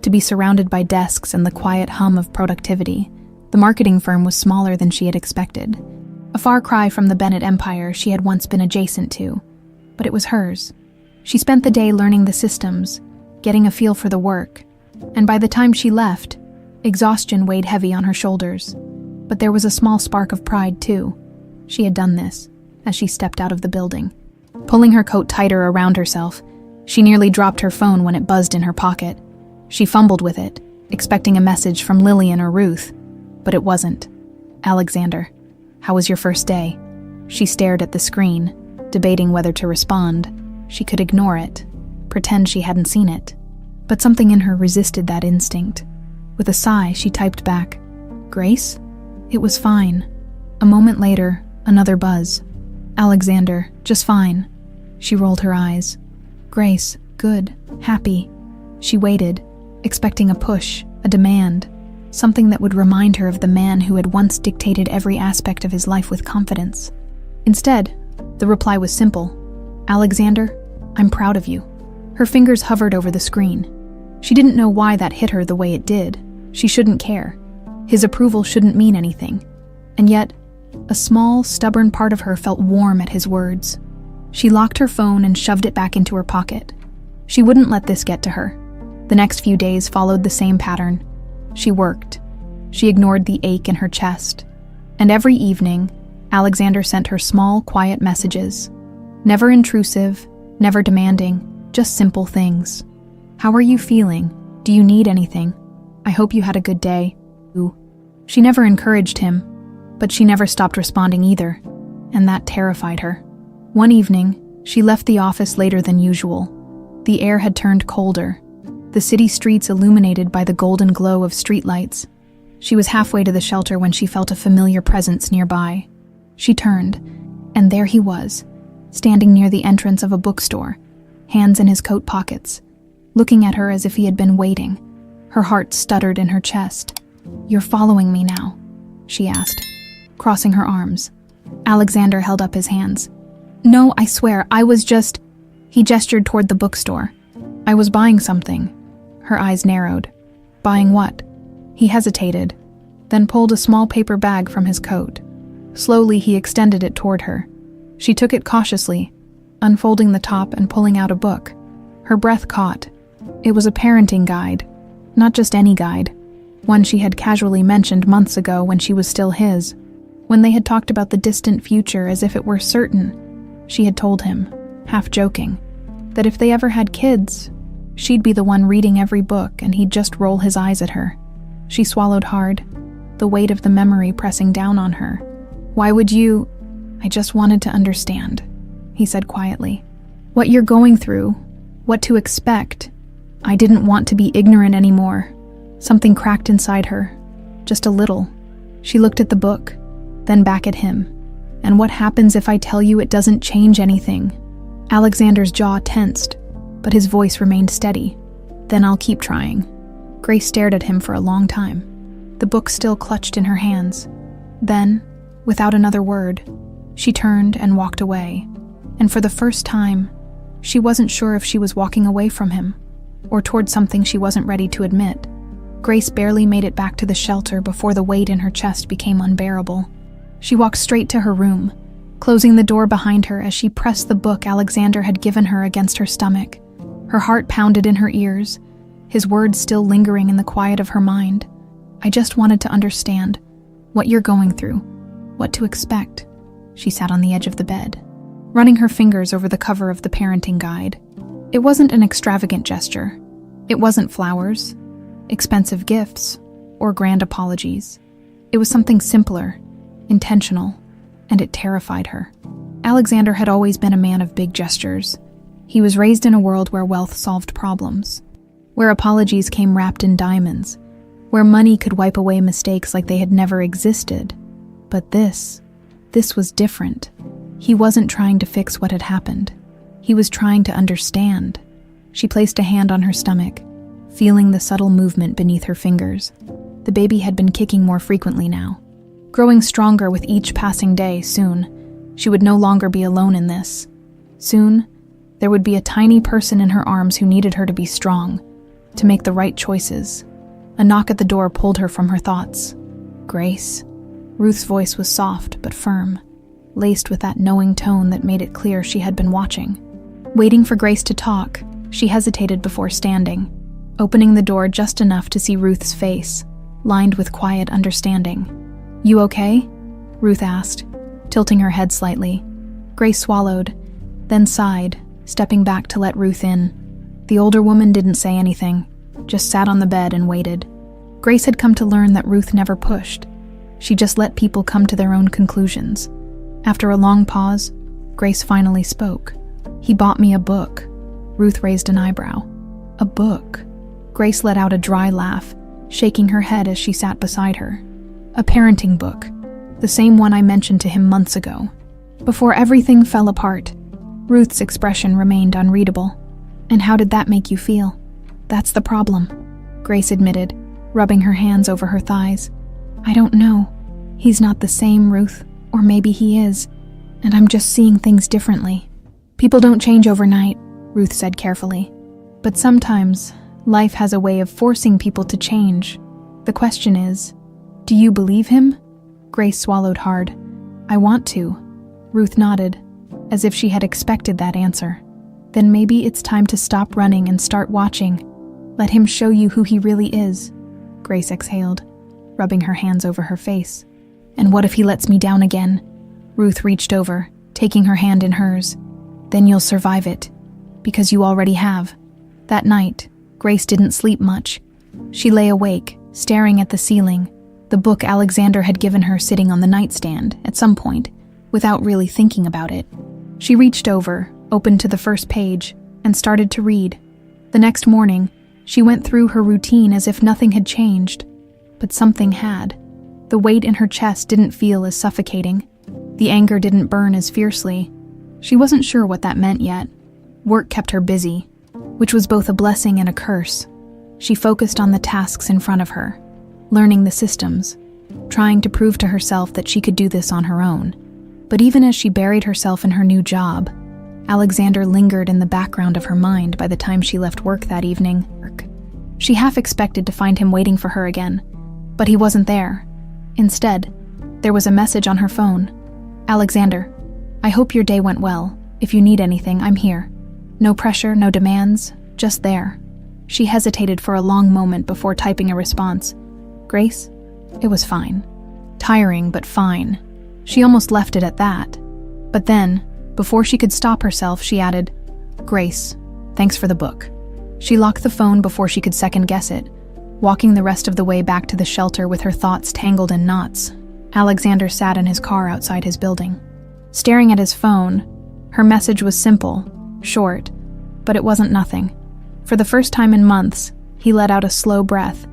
to be surrounded by desks and the quiet hum of productivity. The marketing firm was smaller than she had expected. A far cry from the Bennett empire she had once been adjacent to, but it was hers. She spent the day learning the systems, getting a feel for the work, and by the time she left, exhaustion weighed heavy on her shoulders. But there was a small spark of pride, too. She had done this, as she stepped out of the building. Pulling her coat tighter around herself, she nearly dropped her phone when it buzzed in her pocket. She fumbled with it, expecting a message from Lillian or Ruth, but it wasn't. Alexander, how was your first day? She stared at the screen, debating whether to respond. She could ignore it, pretend she hadn't seen it. But something in her resisted that instinct. With a sigh, she typed back, Grace? It was fine. A moment later, another buzz. Alexander, just fine. She rolled her eyes. Grace, good, happy. She waited, expecting a push, a demand, something that would remind her of the man who had once dictated every aspect of his life with confidence. Instead, the reply was simple. Alexander, I'm proud of you. Her fingers hovered over the screen. She didn't know why that hit her the way it did. She shouldn't care. His approval shouldn't mean anything. And yet, a small, stubborn part of her felt warm at his words. She locked her phone and shoved it back into her pocket. She wouldn't let this get to her. The next few days followed the same pattern. She worked. She ignored the ache in her chest. And every evening, Alexander sent her small, quiet messages. Never intrusive, never demanding, just simple things. How are you feeling? Do you need anything? I hope you had a good day. Ooh. She never encouraged him, but she never stopped responding either, and that terrified her. One evening, she left the office later than usual. The air had turned colder, the city streets illuminated by the golden glow of streetlights. She was halfway to the shelter when she felt a familiar presence nearby. She turned, and there he was, standing near the entrance of a bookstore, hands in his coat pockets, looking at her as if he had been waiting. Her heart stuttered in her chest. "You're following me now?" she asked, crossing her arms. Alexander held up his hands. "No, I swear, I was just..." He gestured toward the bookstore. "I was buying something." Her eyes narrowed. "Buying what?" He hesitated, then pulled a small paper bag from his coat. Slowly, he extended it toward her. She took it cautiously, unfolding the top and pulling out a book. Her breath caught. It was a parenting guide. Not just any guide. One she had casually mentioned months ago when she was still his. When they had talked about the distant future as if it were certain, she had told him, half joking, that if they ever had kids, she'd be the one reading every book and he'd just roll his eyes at her. She swallowed hard, the weight of the memory pressing down on her. "Why would you..." "I just wanted to understand," he said quietly. "What you're going through, what to expect. I didn't want to be ignorant anymore." Something cracked inside her, just a little. She looked at the book, then back at him. "And what happens if I tell you it doesn't change anything?" Alexander's jaw tensed, but his voice remained steady. "Then I'll keep trying." Grace stared at him for a long time, the book still clutched in her hands. Then, without another word, she turned and walked away. And for the first time, she wasn't sure if she was walking away from him, or toward something she wasn't ready to admit. Grace barely made it back to the shelter before the weight in her chest became unbearable. She walked straight to her room, closing the door behind her as she pressed the book Alexander had given her against her stomach. Her heart pounded in her ears, his words still lingering in the quiet of her mind. "I just wanted to understand what you're going through, what to expect." She sat on the edge of the bed, running her fingers over the cover of the parenting guide. It wasn't an extravagant gesture. It wasn't flowers, expensive gifts, or grand apologies. It was something simpler, intentional, and it terrified her. Alexander had always been a man of big gestures. He was raised in a world where wealth solved problems, where apologies came wrapped in diamonds, where money could wipe away mistakes like they had never existed. But this was different. He wasn't trying to fix what had happened. He was trying to understand. She placed a hand on her stomach, feeling the subtle movement beneath her fingers. The baby had been kicking more frequently now, growing stronger with each passing day. Soon, she would no longer be alone in this. Soon, there would be a tiny person in her arms who needed her to be strong, to make the right choices. A knock at the door pulled her from her thoughts. "Grace?" Ruth's voice was soft but firm, laced with that knowing tone that made it clear she had been watching. Waiting for Grace to talk, she hesitated before standing, opening the door just enough to see Ruth's face, lined with quiet understanding. "You okay?" Ruth asked, tilting her head slightly. Grace swallowed, then sighed, stepping back to let Ruth in. The older woman didn't say anything, just sat on the bed and waited. Grace had come to learn that Ruth never pushed. She just let people come to their own conclusions. After a long pause, Grace finally spoke. "He bought me a book." Ruth raised an eyebrow. "A book?" Grace let out a dry laugh, shaking her head as she sat beside her. "A parenting book, the same one I mentioned to him months ago." Before everything fell apart, Ruth's expression remained unreadable. "And how did that make you feel?" "That's the problem," Grace admitted, rubbing her hands over her thighs. "I don't know. He's not the same, Ruth, or maybe he is, and I'm just seeing things differently." "People don't change overnight," Ruth said carefully. "But sometimes, Life has a way of forcing people to change. The question is, do you believe him? Grace swallowed hard. I want to. Ruth nodded, as if she had expected that answer. Then maybe it's time to stop running and start watching. Let him show you who he really is. Grace exhaled, rubbing her hands over her face. And what if he lets me down again? Ruth reached over, taking her hand in hers. Then you'll survive it, because you already have. That night, Grace didn't sleep much. She lay awake, staring at the ceiling, the book Alexander had given her sitting on the nightstand at some point, without really thinking about it. She reached over, opened to the first page, and started to read. The next morning, she went through her routine as if nothing had changed. But something had. The weight in her chest didn't feel as suffocating. The anger didn't burn as fiercely. She wasn't sure what that meant yet. Work kept her busy, which was both a blessing and a curse. She focused on the tasks in front of her, learning the systems, trying to prove to herself that she could do this on her own. But even as she buried herself in her new job, Alexander lingered in the background of her mind by the time she left work that evening. She half expected to find him waiting for her again, but he wasn't there. Instead, there was a message on her phone. Alexander, I hope your day went well. If you need anything, I'm here. No pressure, no demands, just there. She hesitated for a long moment before typing a response. Grace? It was fine. Tiring, but fine. She almost left it at that. But then, before she could stop herself, she added, Grace, thanks for the book. She locked the phone before she could second-guess it, walking the rest of the way back to the shelter with her thoughts tangled in knots. Alexander sat in his car outside his building. Staring at his phone, her message was simple, short, but it wasn't nothing. For the first time in months, he let out a slow breath,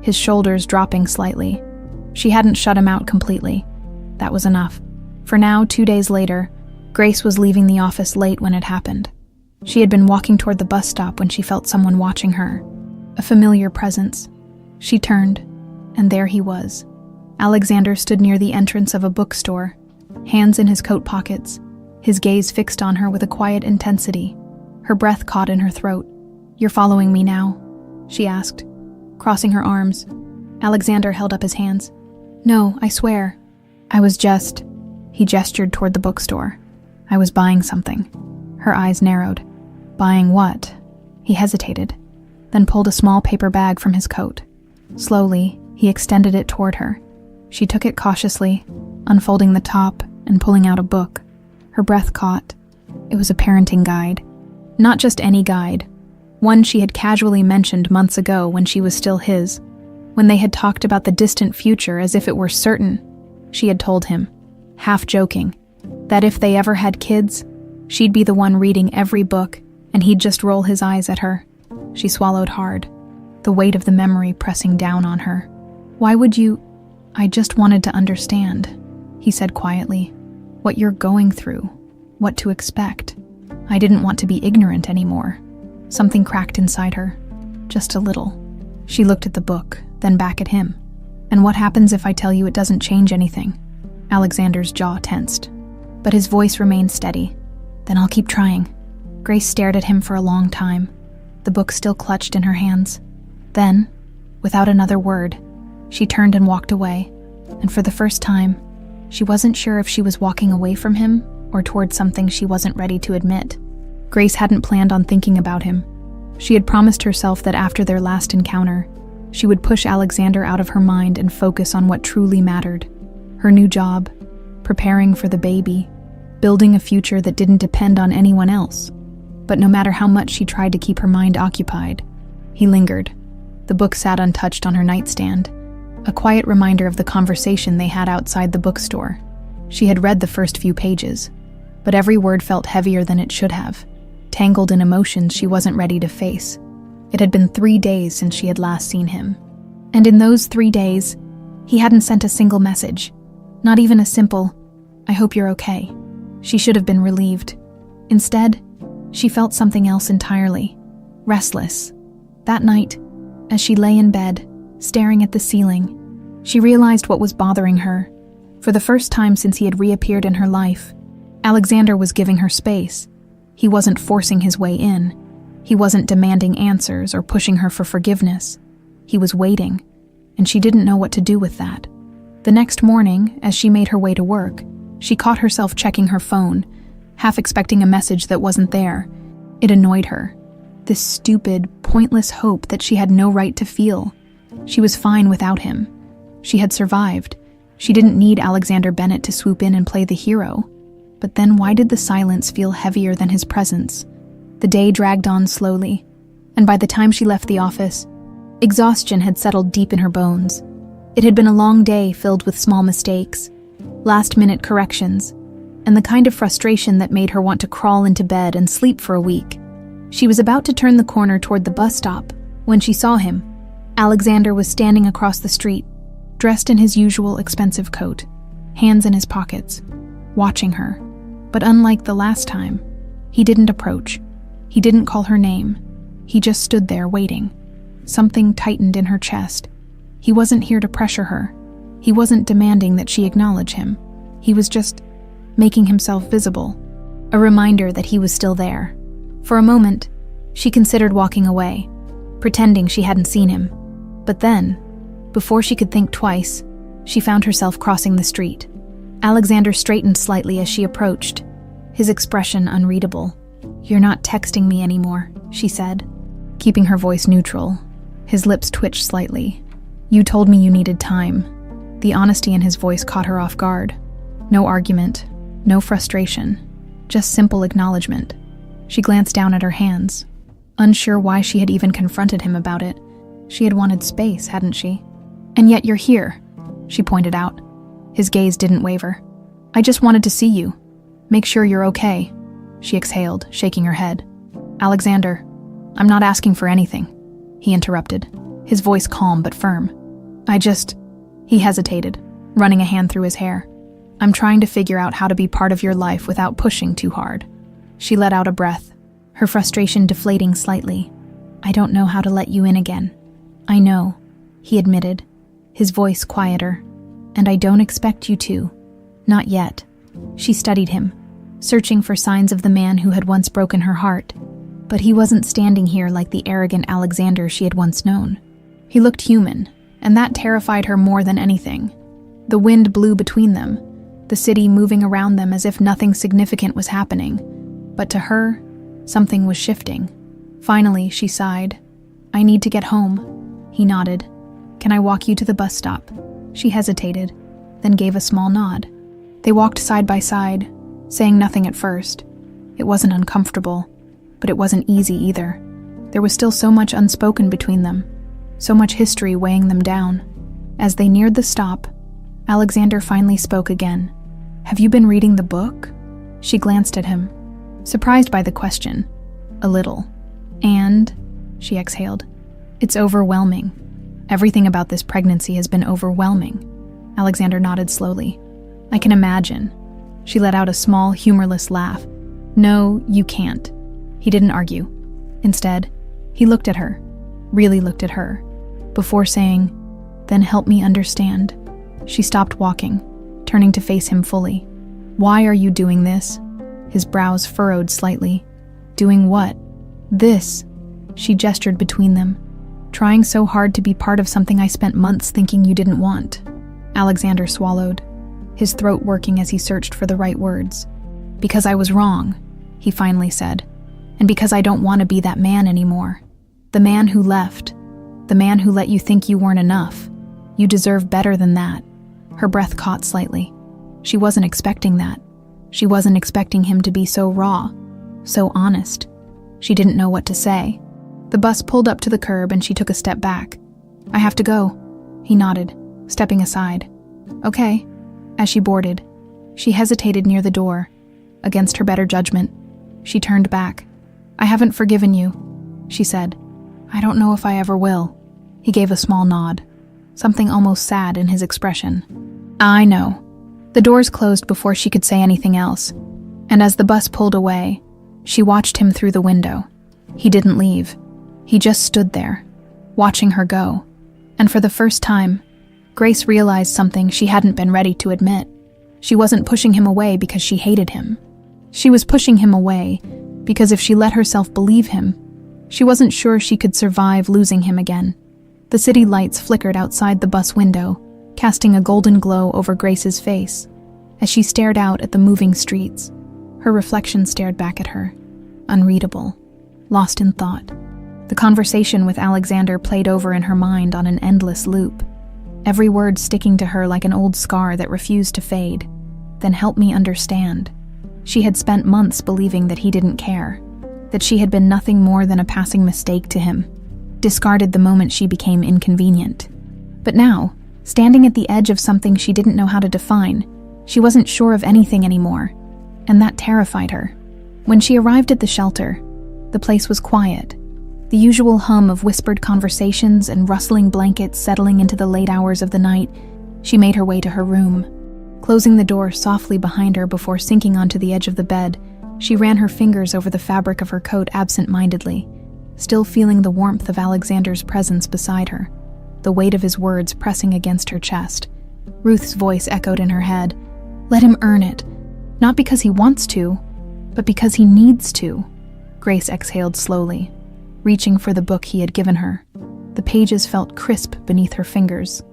his shoulders dropping slightly. She hadn't shut him out completely. That was enough. For now, 2 days later, Grace was leaving the office late when it happened. She had been walking toward the bus stop when she felt someone watching her, a familiar presence. She turned, and there he was. Alexander stood near the entrance of a bookstore, hands in his coat pockets, his gaze fixed on her with a quiet intensity. Her breath caught in her throat. You're following me now? She asked, crossing her arms. Alexander held up his hands. No, I swear. I was just... He gestured toward the bookstore. I was buying something. Her eyes narrowed. Buying what? He hesitated, then pulled a small paper bag from his coat. Slowly, he extended it toward her. She took it cautiously, unfolding the top and pulling out a book. Her breath caught. It was a parenting guide. Not just any guide. One she had casually mentioned months ago when she was still his. When they had talked about the distant future as if it were certain, she had told him, half joking, that if they ever had kids, she'd be the one reading every book and he'd just roll his eyes at her. She swallowed hard, the weight of the memory pressing down on her. Why would you... I just wanted to understand, he said quietly, what you're going through, what to expect. I didn't want to be ignorant anymore. Something cracked inside her, just a little. She looked at the book, then back at him. And what happens if I tell you it doesn't change anything? Alexander's jaw tensed, but his voice remained steady. Then I'll keep trying. Grace stared at him for a long time, the book still clutched in her hands. Then, without another word, she turned and walked away, and for the first time, she wasn't sure if she was walking away from him or toward something she wasn't ready to admit. Grace hadn't planned on thinking about him. She had promised herself that after their last encounter, she would push Alexander out of her mind and focus on what truly mattered. Her new job, preparing for the baby, building a future that didn't depend on anyone else. But no matter how much she tried to keep her mind occupied, he lingered. The book sat untouched on her nightstand, a quiet reminder of the conversation they had outside the bookstore. She had read the first few pages, but every word felt heavier than it should have, tangled in emotions she wasn't ready to face. It had been 3 days since she had last seen him. And in those 3 days, he hadn't sent a single message, not even a simple, I hope you're okay. She should have been relieved. Instead, she felt something else entirely, restless. That night, as she lay in bed, staring at the ceiling, she realized what was bothering her. For the first time since he had reappeared in her life, Alexander was giving her space. He wasn't forcing his way in. He wasn't demanding answers or pushing her for forgiveness. He was waiting, and she didn't know what to do with that. The next morning, as she made her way to work, she caught herself checking her phone, half expecting a message that wasn't there. It annoyed her. This stupid, pointless hope that she had no right to feel. She was fine without him. She had survived. She didn't need Alexander Bennett to swoop in and play the hero. But then why did the silence feel heavier than his presence? The day dragged on slowly, and by the time she left the office, exhaustion had settled deep in her bones. It had been a long day filled with small mistakes, last-minute corrections, and the kind of frustration that made her want to crawl into bed and sleep for a week. She was about to turn the corner toward the bus stop when she saw him. Alexander was standing across the street, dressed in his usual expensive coat, hands in his pockets, watching her. But unlike the last time, he didn't approach. He didn't call her name. He just stood there waiting. Something tightened in her chest. He wasn't here to pressure her. He wasn't demanding that she acknowledge him. He was just making himself visible, a reminder that he was still there. For a moment, she considered walking away, pretending she hadn't seen him. But then, before she could think twice, she found herself crossing the street. Alexander straightened slightly as she approached, his expression unreadable. "You're not texting me anymore," she said, keeping her voice neutral. His lips twitched slightly. "You told me you needed time." The honesty in his voice caught her off guard. No argument, no frustration, just simple acknowledgement. She glanced down at her hands, unsure why she had even confronted him about it. She had wanted space, hadn't she? "And yet you're here," she pointed out. His gaze didn't waver. "I just wanted to see you. Make sure you're okay," she exhaled, shaking her head. "Alexander, I'm not asking for anything," he interrupted, his voice calm but firm. He hesitated, running a hand through his hair. "I'm trying to figure out how to be part of your life without pushing too hard." She let out a breath, her frustration deflating slightly. "I don't know how to let you in again." "I know," he admitted, his voice quieter. "And I don't expect you to. Not yet." She studied him, searching for signs of the man who had once broken her heart. But he wasn't standing here like the arrogant Alexander she had once known. He looked human, and that terrified her more than anything. The wind blew between them, the city moving around them as if nothing significant was happening. But to her, something was shifting. Finally, she sighed. "I need to get home." He nodded. "Can I walk you to the bus stop?" She hesitated, then gave a small nod. They walked side by side, saying nothing at first. It wasn't uncomfortable, but it wasn't easy either. There was still so much unspoken between them, so much history weighing them down. As they neared the stop, Alexander finally spoke again. "Have you been reading the book?" She glanced at him, surprised by the question. "A little." "And?" she exhaled. "It's overwhelming. Everything about this pregnancy has been overwhelming." Alexander nodded slowly. "I can imagine." She let out a small, humorless laugh. "No, you can't." He didn't argue. Instead, he looked at her, really looked at her, before saying, "Then help me understand." She stopped walking, turning to face him fully. "Why are you doing this?" His brows furrowed slightly. "Doing what?" "This." She gestured between them. "Trying so hard to be part of something I spent months thinking you didn't want." Alexander swallowed, his throat working as he searched for the right words. "Because I was wrong," he finally said. "And because I don't want to be that man anymore. The man who left. The man who let you think you weren't enough. You deserve better than that." Her breath caught slightly. She wasn't expecting that. She wasn't expecting him to be so raw, so honest. She didn't know what to say. The bus pulled up to the curb and she took a step back. "I have to go," he nodded, stepping aside. "Okay." As she boarded, she hesitated near the door. Against her better judgment, she turned back. "I haven't forgiven you," she said. "I don't know if I ever will." He gave a small nod, something almost sad in his expression. "I know." The doors closed before she could say anything else, and as the bus pulled away, she watched him through the window. He didn't leave. He just stood there, watching her go. And for the first time, Grace realized something she hadn't been ready to admit. She wasn't pushing him away because she hated him. She was pushing him away because if she let herself believe him, She wasn't sure she could survive losing him again. The city lights flickered outside the bus window, casting a golden glow over Grace's face. As she stared out at the moving streets, her reflection stared back at her, unreadable, lost in thought. The conversation with Alexander played over in her mind on an endless loop, every word sticking to her like an old scar that refused to fade. Then help me understand. She had spent months believing that he didn't care, that she had been nothing more than a passing mistake to him, discarded the moment she became inconvenient. But now, standing at the edge of something she didn't know how to define, she wasn't sure of anything anymore, and that terrified her. When she arrived at the shelter, the place was quiet, the usual hum of whispered conversations and rustling blankets settling into the late hours of the night. She made her way to her room. Closing the door softly behind her before sinking onto the edge of the bed, she ran her fingers over the fabric of her coat absent-mindedly, still feeling the warmth of Alexander's presence beside her, the weight of his words pressing against her chest. Ruth's voice echoed in her head. Let him earn it, not because he wants to, but because he needs to. Grace exhaled slowly, reaching for the book he had given her. The pages felt crisp beneath her fingers,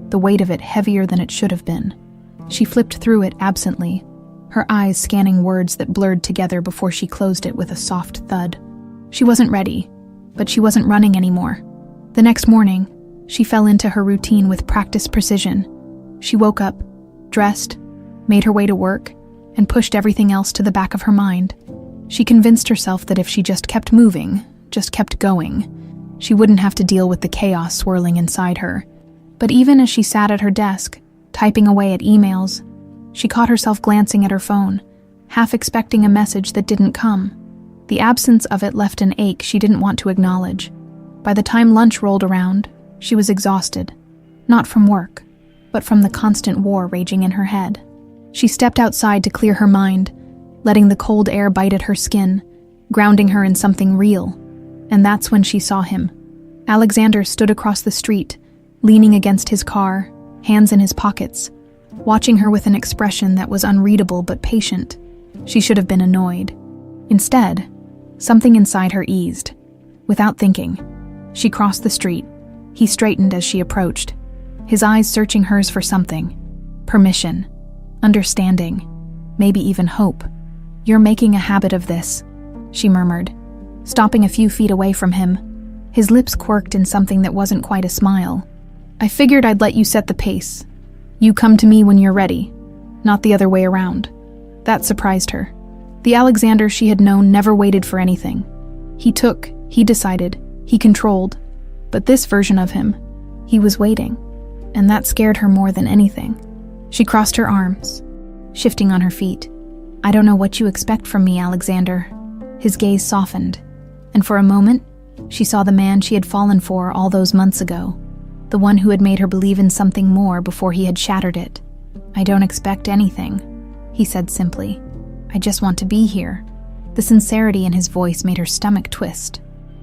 the weight of it heavier than it should have been. She flipped through it absently, her eyes scanning words that blurred together before she closed it with a soft thud. She wasn't ready, but she wasn't running anymore. The next morning, she fell into her routine with practiced precision. She woke up, dressed, made her way to work, and pushed everything else to the back of her mind. She convinced herself that if she just kept moving, just kept going, she wouldn't have to deal with the chaos swirling inside her. But even as she sat at her desk, typing away at emails, she caught herself glancing at her phone, half expecting a message that didn't come. The absence of it left an ache she didn't want to acknowledge. By the time lunch rolled around, she was exhausted, not from work, but from the constant war raging in her head. She stepped outside to clear her mind, letting the cold air bite at her skin, grounding her in something real. And that's when she saw him. Alexander stood across the street, leaning against his car, hands in his pockets, watching her with an expression that was unreadable but patient. She should have been annoyed. Instead, something inside her eased. Without thinking, she crossed the street. He straightened as she approached, his eyes searching hers for something. Permission, understanding, maybe even hope. You're making a habit of this, she murmured, stopping a few feet away from him. His lips quirked in something that wasn't quite a smile. I figured I'd let you set the pace. You come to me when you're ready, not the other way around. That surprised her. The Alexander she had known never waited for anything. He took, he decided, he controlled. But this version of him, he was waiting, and that scared her more than anything. She crossed her arms, shifting on her feet. I don't know what you expect from me, Alexander. His gaze softened, and for a moment, she saw the man she had fallen for all those months ago, the one who had made her believe in something more before he had shattered it. I don't expect anything, he said simply. I just want to be here. The sincerity in his voice made her stomach twist.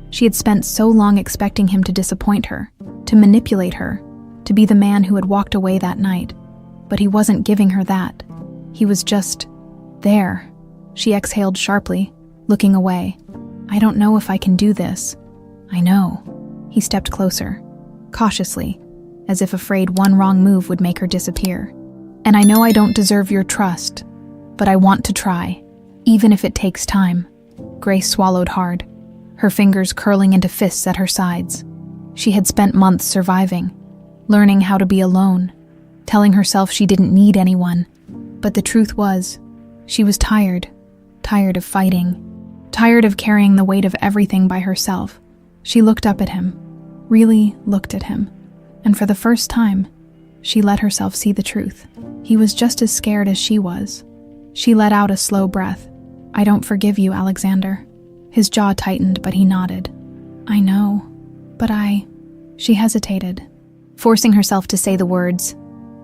She had spent so long expecting him to disappoint her, to manipulate her, to be the man who had walked away that night. But he wasn't giving her that. He was just there. She exhaled sharply, looking away. I don't know if I can do this. I know. He stepped closer, cautiously, as if afraid one wrong move would make her disappear. And I know I don't deserve your trust, but I want to try, even if it takes time. Grace swallowed hard, her fingers curling into fists at her sides. She had spent months surviving, learning how to be alone, telling herself she didn't need anyone. But the truth was, she was tired of fighting, tired of carrying the weight of everything by herself. She looked up at him, really looked at him, and for the first time, she let herself see the truth. He was just as scared as she was. She let out a slow breath. I don't forgive you, Alexander. His jaw tightened, but he nodded. I know, but She hesitated, forcing herself to say the words,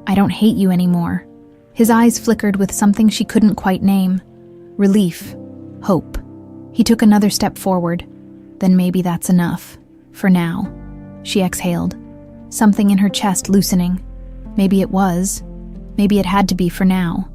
I don't hate you anymore. His eyes flickered with something she couldn't quite name. Relief. Hope. He took another step forward. Then maybe that's enough. For now. She exhaled, something in her chest loosening. Maybe it was. Maybe it had to be for now.